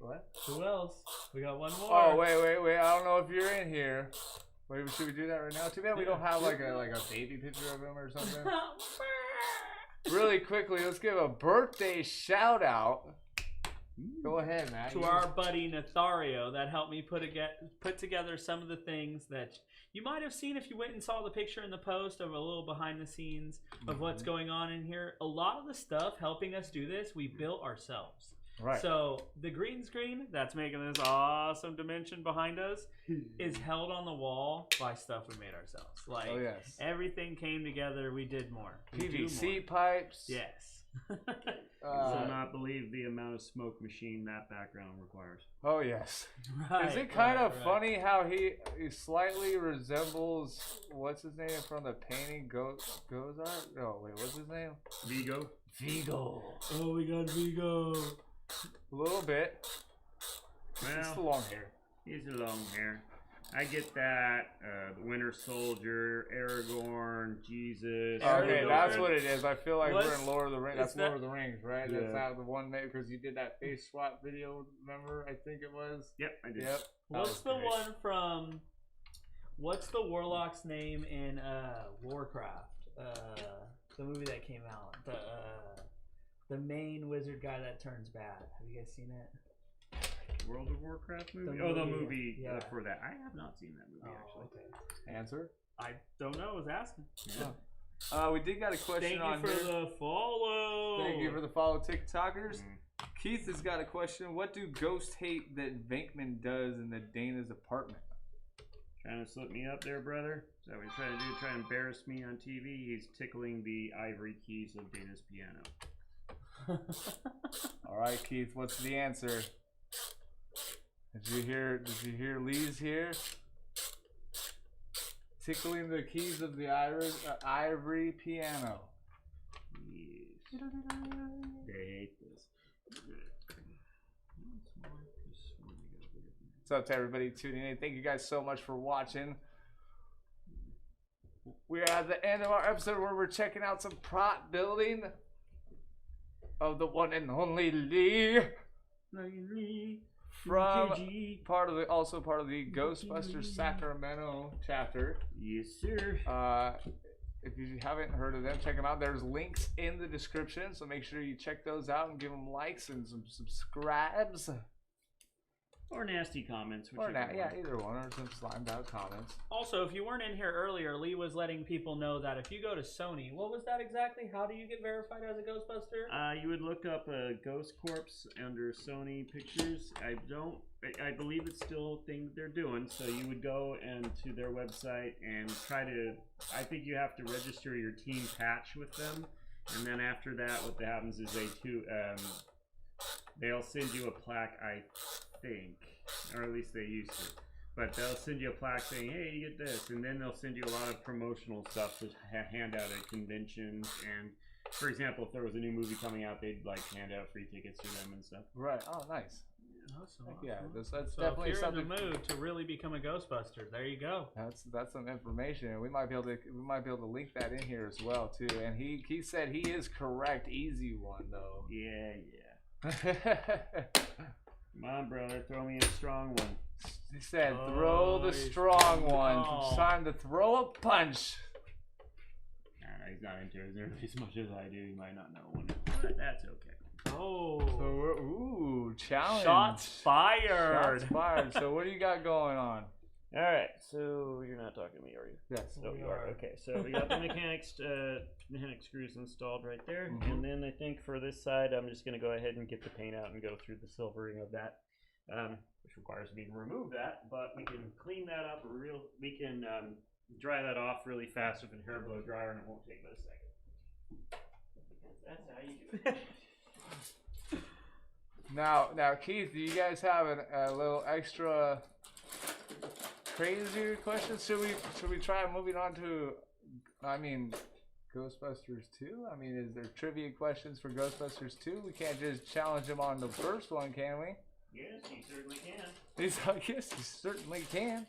what? Who else? We got one more. Oh wait! I don't know if you're in here. Wait, should we do that right now? Too bad we don't have like a baby picture of him or something. Really quickly, let's give a birthday shout out. Go ahead, Matt. To our buddy Nathario that helped me put together some of the things that you might have seen if you went and saw the picture in the post of a little behind the scenes of what's going on in here. A lot of the stuff helping us do this, we built ourselves. Right. So the green screen that's making this awesome dimension behind us is held on the wall by stuff we made ourselves. Like, oh yes, everything came together. We did more. PVC pipes. Yes. So not believe the amount of smoke machine that background requires. Oh yes. Right, Is it kind of right. funny how he slightly resembles what's his name from the painting Ghostbuster? Oh wait, what's his name? Vigo. Oh, we got Vigo. A little bit. It's the Well, long hair. he's a long hair. I get that. The Winter Soldier, Aragorn, Jesus. Okay, Aragorn. that's what it is. I feel like we're What's- in Lord of the Rings. is That's that- Lord of the Rings, right? Yeah. That's not the one because you did that face swap video. Remember? I think it was. Yep, I did. Yep. What's the great. one from? What's the warlock's name in Warcraft? The movie that came out. The main wizard guy that turns bad. Have you guys seen it? World of Warcraft movie? The Oh, the movie, movie yeah. for that. I have not seen that movie actually. Okay. Answer. I don't know. I was asking. Yeah. We did got a question Thank on you for here. the follow. Thank you for the follow, TikTokers. Keith has got a question. What do ghosts hate that Venkman does in the Dana's apartment? Trying to slip me up there, brother? Is that what you're trying to do? Trying to embarrass me on TV? He's tickling the ivory keys of Dana's piano. All right, Keith. What's the answer? Did you hear Lee's here? Tickling the keys of the ivory piano. Yes. They hate this. What's up to everybody tuning in? Thank you guys so much for watching. We're at the end of our episode where we're checking out some prop building of the one and only Lee from also part of the Ghostbusters Sacramento chapter. Yes, sir. If you haven't heard of them, check them out. There's links in the description, so make sure you check those out and give them likes and some subscribes. Or nasty comments. Or whichever yeah, one. either one, or some slimed out comments. Also, if you weren't in here earlier, Lee was letting people know that if you go to Sony, what was that exactly? How do you get verified as a Ghostbuster? You would look up a ghost corpse under Sony Pictures. I believe it's still a thing that they're doing. So you would go to their website and try to. I think you have to register your team patch with them, and then after that, what happens is they'll send you a plaque. I think, or at least they used to. But they'll send you a plaque saying, hey, you get this. And then they'll send you a lot of promotional stuff to hand out at conventions. And, for example, if there was a new movie coming out, they'd, like, hand out free tickets to them and stuff. Right. Oh, nice. Awesome. Yeah, that's So definitely if you're something. in the mood to really become a Ghostbuster, there you go. That's some information. We might be able to link that in here as well too. And he said he is correct. Easy one though. Yeah. Come on, brother. Throw me a strong one. He said, "Throw the strong one. Oh. It's time to throw a punch." He's not into it nearly as much as I do. He might not know one, but that's okay. Oh. So challenge. Shots fired. Shots fired. So what do you got going on? All right. So you're not talking to me, are you? Yes. No, you are. Okay. So we got the mechanic screws installed right there, and then I think for this side, I'm just going to go ahead and get the paint out and go through the silvering of that, which requires me to remove that. But we can clean that up We can dry that off really fast with a hair blow dryer, and it won't take but a second. That's how you do it. Now, Keith, do you guys have a little extra crazier question? Should we try moving on to, Ghostbusters 2? I mean, is there trivia questions for Ghostbusters 2? We can't just challenge them on the first one, can we? Yes, you certainly can. Yes, you certainly can.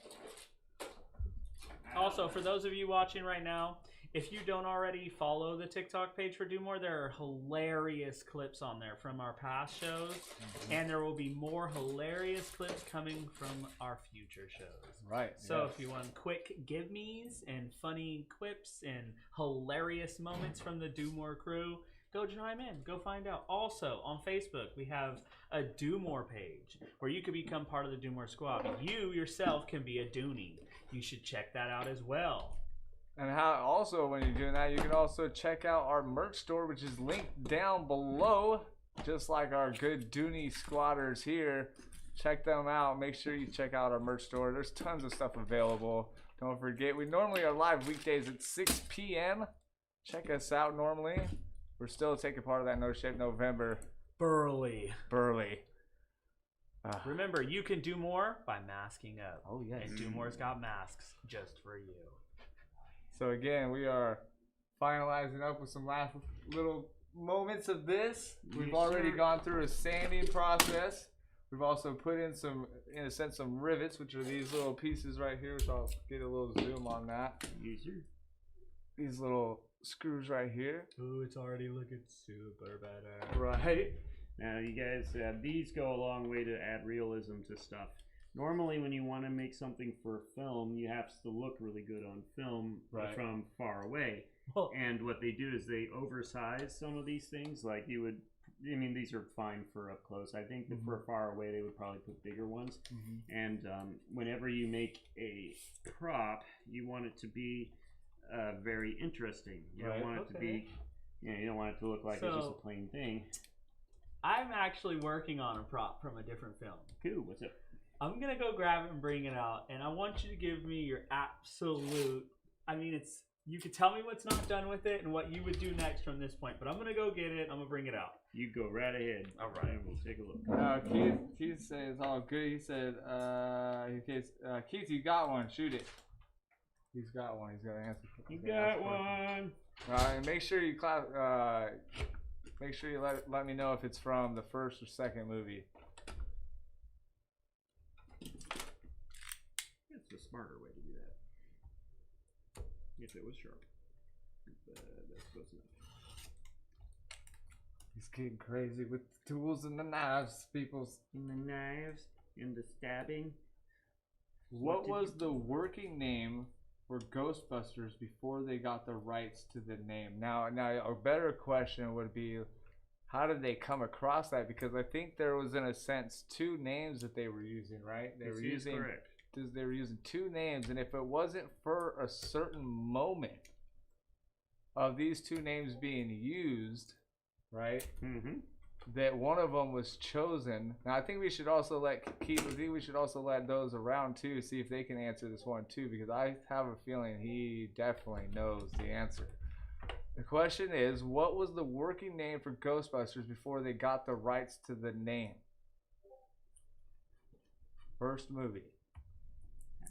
Also, for those of you watching right now, if you don't already follow the TikTok page for DEWMOR, there are hilarious clips on there from our past shows, and there will be more hilarious clips coming from our future shows. Right. So yes. if you want quick give-me's and funny quips and hilarious moments from the DEWMOR crew, go chime in. Go find out. Also, on Facebook, we have a DEWMOR page where you can become part of the DEWMOR squad. You yourself can be a Dooney. You should check that out as well. And also, when you're doing that, you can also check out our merch store, which is linked down below, just like our good Dooney squatters here. Check them out. Make sure you check out our merch store. There's tons of stuff available. Don't forget, we normally are live weekdays at 6 p.m. Check us out normally. We're still taking part of that No Shit November. Burly. Remember, you can do more by masking up. Oh, yes. And DEWMOR's got masks just for you. So again, we are finalizing up with some last little moments of this. We've already gone through a sanding process. We've also put in some rivets, which are these little pieces right here. So I'll get a little zoom on that. These little screws right here. Ooh, it's already looking super badass. Right. Now, you guys, these go a long way to add realism to stuff. Normally, when you want to make something for film, you have to look really good on film from far away. Well, And what they do is they oversize some of these things. Like you would, I mean, these are fine for up close. I think that for far away, they would probably put bigger ones. And whenever you make a prop, you want it to be very interesting. You don't want it to be, you don't want it to look like it's just a plain thing. I'm actually working on a prop from a different film. Cool. What's up? I'm gonna go grab it and bring it out, and I want you to give me your absolute. I mean, it's. You could tell me what's not done with it and what you would do next from this point, but I'm gonna go get it. I'm gonna bring it out. You go right ahead. All right, and we'll take a look. Keith says it's all good. He said, Keith, you got one. Shoot it. He's got one. He's gonna answer. You got one. And make sure you make sure you let me know if it's from the first or second movie. It's a smarter way to do that. If it was sharp. That's close enough. He's getting crazy with the tools and the knives, peoples. And the knives and the stabbing. What was the working name for Ghostbusters before they got the rights to the name? Now, a better question would be, how did they come across that? Because I think there was, in a sense, two names that they were using, right? They were using two names, and if it wasn't for a certain moment of these two names being used, right? That one of them was chosen. Now I think we should also let those around too, see if they can answer this one too, because I have a feeling he definitely knows the answer. The question is, what was the working name for Ghostbusters before they got the rights to the name? First movie.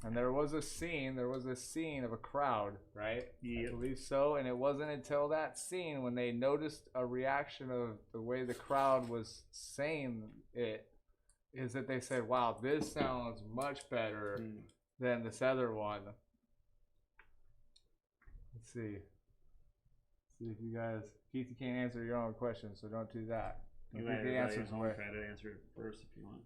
And there was a scene of a crowd, right? I believe so. And it wasn't until that scene when they noticed a reaction of the way the crowd was saying it, is that they said, wow, this sounds much better than this other one. Let's see. See if you guys, Keith, you can't answer your own question, so don't do that. You let everybody at home try to answer it first if you want.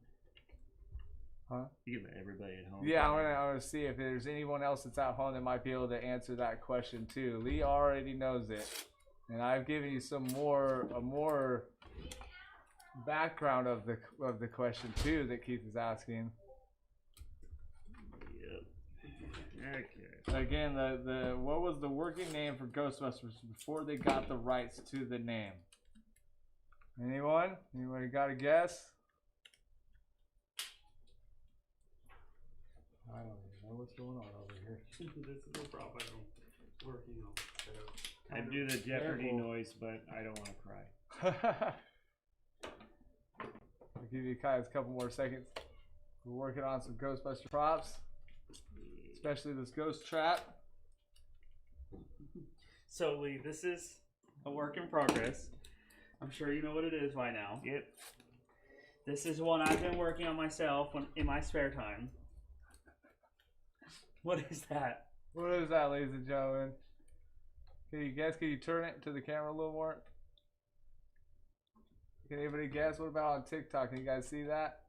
Huh? You can let everybody at home. Yeah, I'm gonna see if there's anyone else that's at home that might be able to answer that question too. Lee already knows it, and I've given you a more background of the question too that Keith is asking. Yep. Okay. Again, the what was the working name for Ghostbusters before they got the rights to the name? Anyone? Anybody got a guess? I don't even know what's going on over here. This is the prop I'm working on. I do the Jeopardy noise, but I don't want to cry. I'll give you guys a couple more seconds. We're working on some Ghostbuster props, especially this ghost trap. So Lee, this is a work in progress. I'm sure you know what it is by now. Yep. This is one I've been working on myself in my spare time. What is that? What is that, ladies and gentlemen? Can you guess? Can you turn it to the camera a little more? Can anybody guess? What about on TikTok? Can you guys see that?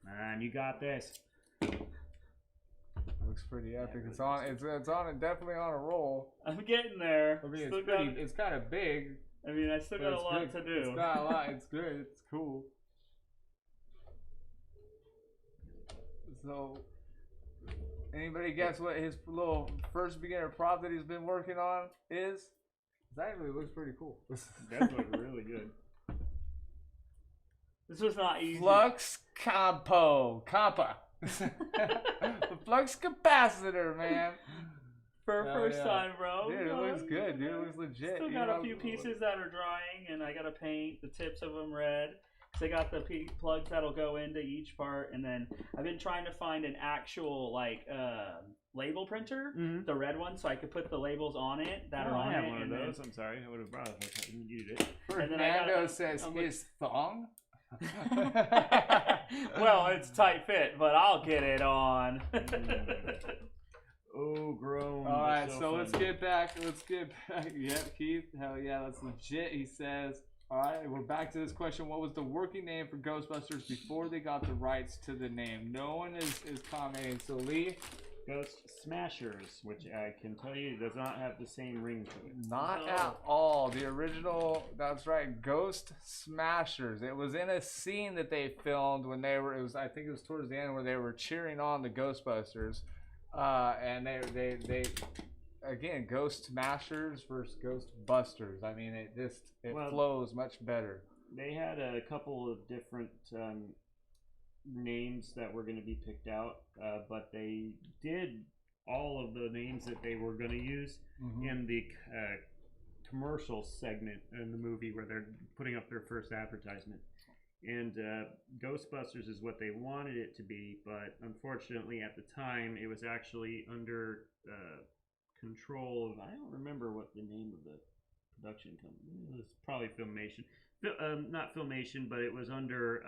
Man, you got this. Looks pretty epic. It's on. It's on. It definitely on a roll. I'm getting there. I mean, it's kind of big. I mean, I still got a lot to do. It's got a lot. It's good. It's cool. So, anybody guess what his little first beginner prop that he's been working on is? It actually looks pretty cool. That looks really good. This was not easy. Flux Compa. The flux capacitor, man. For a first time, bro. Dude, it looks good. Dude, it looks legit. Still got a few pieces that are drying, and I gotta paint the tips of them red. So I got the plugs that'll go into each part, and then I've been trying to find an actual label printer, the red one, so I could put the labels on it that are on it. I have one of those. I'm sorry, I would have brought it if I didn't use it. Fernando says his thong. Well, it's tight fit, but I'll get it on. Oh, grown. All right, so let's get back. Yep, Keith. Hell yeah, that's legit. He says. All right, we're back to this question. What was the working name for Ghostbusters before they got the rights to the name? No one is commenting. So Lee, Ghost Smashers, which I can tell you does not have the same ring to it. Not No. at all. The original, that's right, Ghost Smashers. It was in a scene that they filmed when they were, I think it was towards the end where they were cheering on the Ghostbusters. And they again, Ghost Smashers versus Ghostbusters. I mean, it Well, flows much better. They had a couple of different names that were going to be picked out, but they did all of the names that they were going to use in the commercial segment in the movie where they're putting up their first advertisement. And Ghostbusters is what they wanted it to be, but unfortunately at the time it was actually under control of, I don't remember what the name of the production company, it was probably Filmation. Not Filmation, but it was under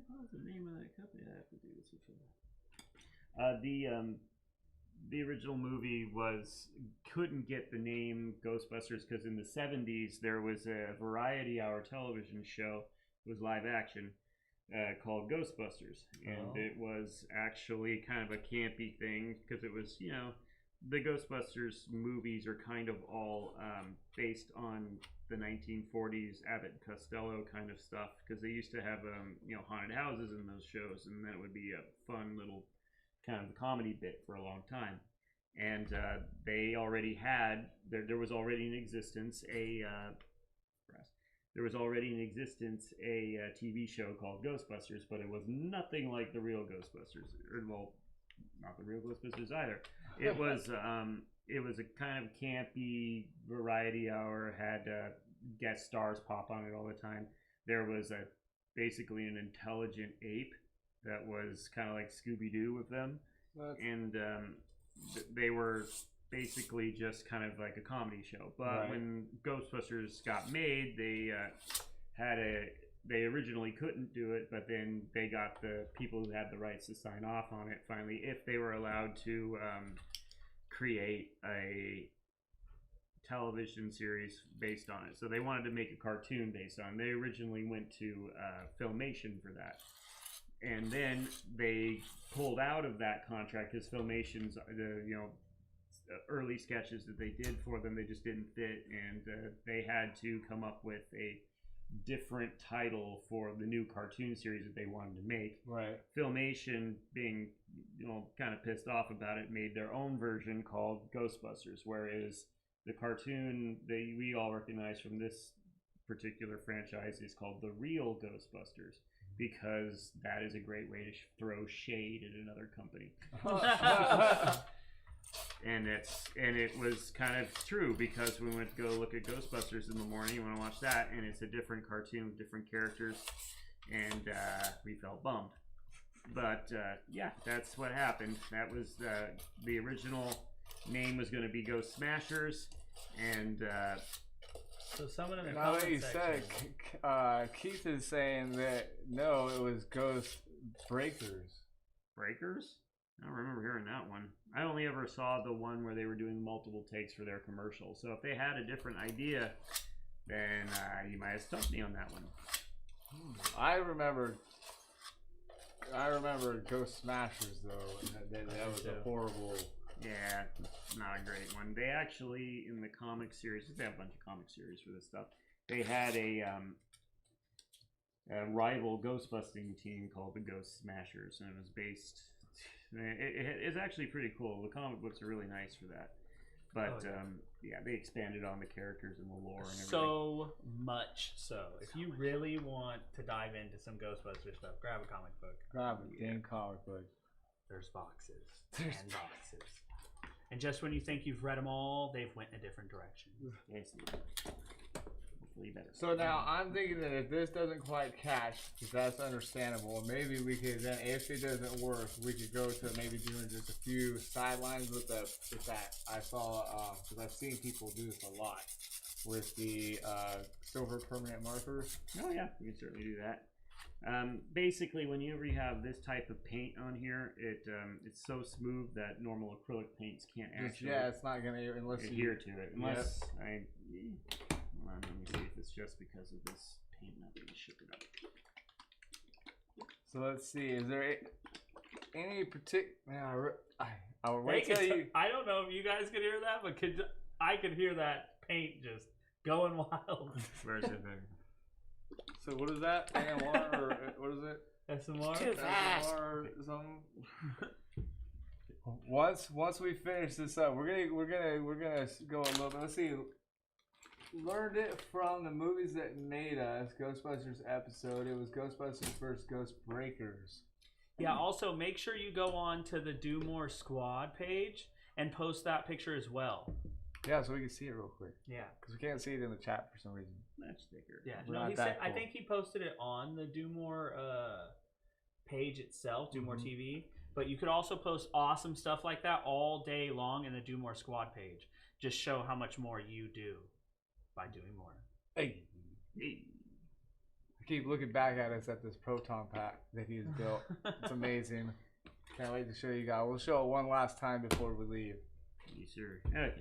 what was the name of that company? I have to do this before. The original movie couldn't get the name Ghostbusters because in the 70s there was a variety hour television show, it was live action, called Ghostbusters, and it was actually kind of a campy thing because it was, you know, the Ghostbusters movies are kind of all based on the 1940s Abbott and Costello kind of stuff, because they used to have you know, haunted houses in those shows, and then it would be a fun little kind of comedy bit for a long time. And they already had there was already in existence a TV show called Ghostbusters, but it was nothing like the real Ghostbusters. Well, not the real Ghostbusters either. It was a kind of campy variety hour, had guest stars pop on it all the time. There was basically an intelligent ape that was kind of like Scooby-Doo with them. And they were basically just kind of like a comedy show. But when Ghostbusters got made, they they originally couldn't do it, but then they got the people who had the rights to sign off on it finally, if they were allowed to create a television series based on it. So they wanted to make a cartoon based on it. They originally went to Filmation for that. And then they pulled out of that contract because Filmation's, early sketches that they did for them, they just didn't fit, and they had to come up with a different title for the new cartoon series that they wanted to make. Right. Filmation, being kind of pissed off about it, made their own version called Ghostbusters, whereas the cartoon that we all recognize from this particular franchise is called The Real Ghostbusters, because that is a great way to throw shade at another company. And it was kind of true, because we went to go look at Ghostbusters in the morning, you want to watch that, and it's a different cartoon with different characters, and we felt bummed. But yeah, that's what happened. That was the original name was going to be Ghost Smashers, and so someone in the now that comment you said section, it, Keith is saying that no, it was Ghost Breakers. Breakers? I don't remember hearing that one. I only ever saw the one where they were doing multiple takes for their commercial. So if they had a different idea, then you might have stumped me on that one. I remember Ghost Smashers though. That was a horrible. Yeah, not a great one. They actually, in the comic series, they have a bunch of comic series for this stuff. They had a rival ghost busting team called the Ghost Smashers, and it was based. It's actually pretty cool. The comic books are really nice for that. But yeah, they expanded on the characters and the lore and everything. So much so. If you really want to dive into some Ghostbusters stuff, grab a comic book. Grab a dang comic book. There's boxes and boxes. And just when you think you've read them all, they've went in a different direction. Yes, hopefully better. So now I'm thinking that if this doesn't quite catch, because that's understandable, maybe we could then, if it doesn't work, we could go to maybe doing just a few sidelines with that. I saw, because I've seen people do this a lot with the silver permanent markers. Oh yeah, we can certainly do that. Basically, whenever you have this type of paint on here, it's so smooth that normal acrylic paints can't actually. Yeah, it's not gonna unless adhere to it. Unless hold on, let me see if it's just because of this paint not being shipped up. So let's see. Is there? any particular? I will They wait till could you. I don't know if you guys could hear that, but I could hear that paint just going wild. Where's it? So what is that? AMR or what is it? SMR. Too fast. AMR something. Once we finish this up, we're gonna go a little bit. Let's see. Learned it from the movies that made us. Ghostbusters episode. It was Ghostbusters vs. Ghost Breakers. Yeah, also make sure you go on to the DEWMOR squad page and post that picture as well. Yeah, so we can see it real quick. Yeah. Because we can't see it in the chat for some reason. Match sticker. Yeah. We're No, not he that said I cool. think he posted it on the DEWMOR page itself, DEWMOR Mhm. TV. But you could also post awesome stuff like that all day long in the DEWMOR squad page. Just show how much more you do by doing more. Hey. I keep looking back at us at this proton pack that he's built. It's amazing. Can't wait to show you guys. We'll show it one last time before we leave. Yes, sir. Okay.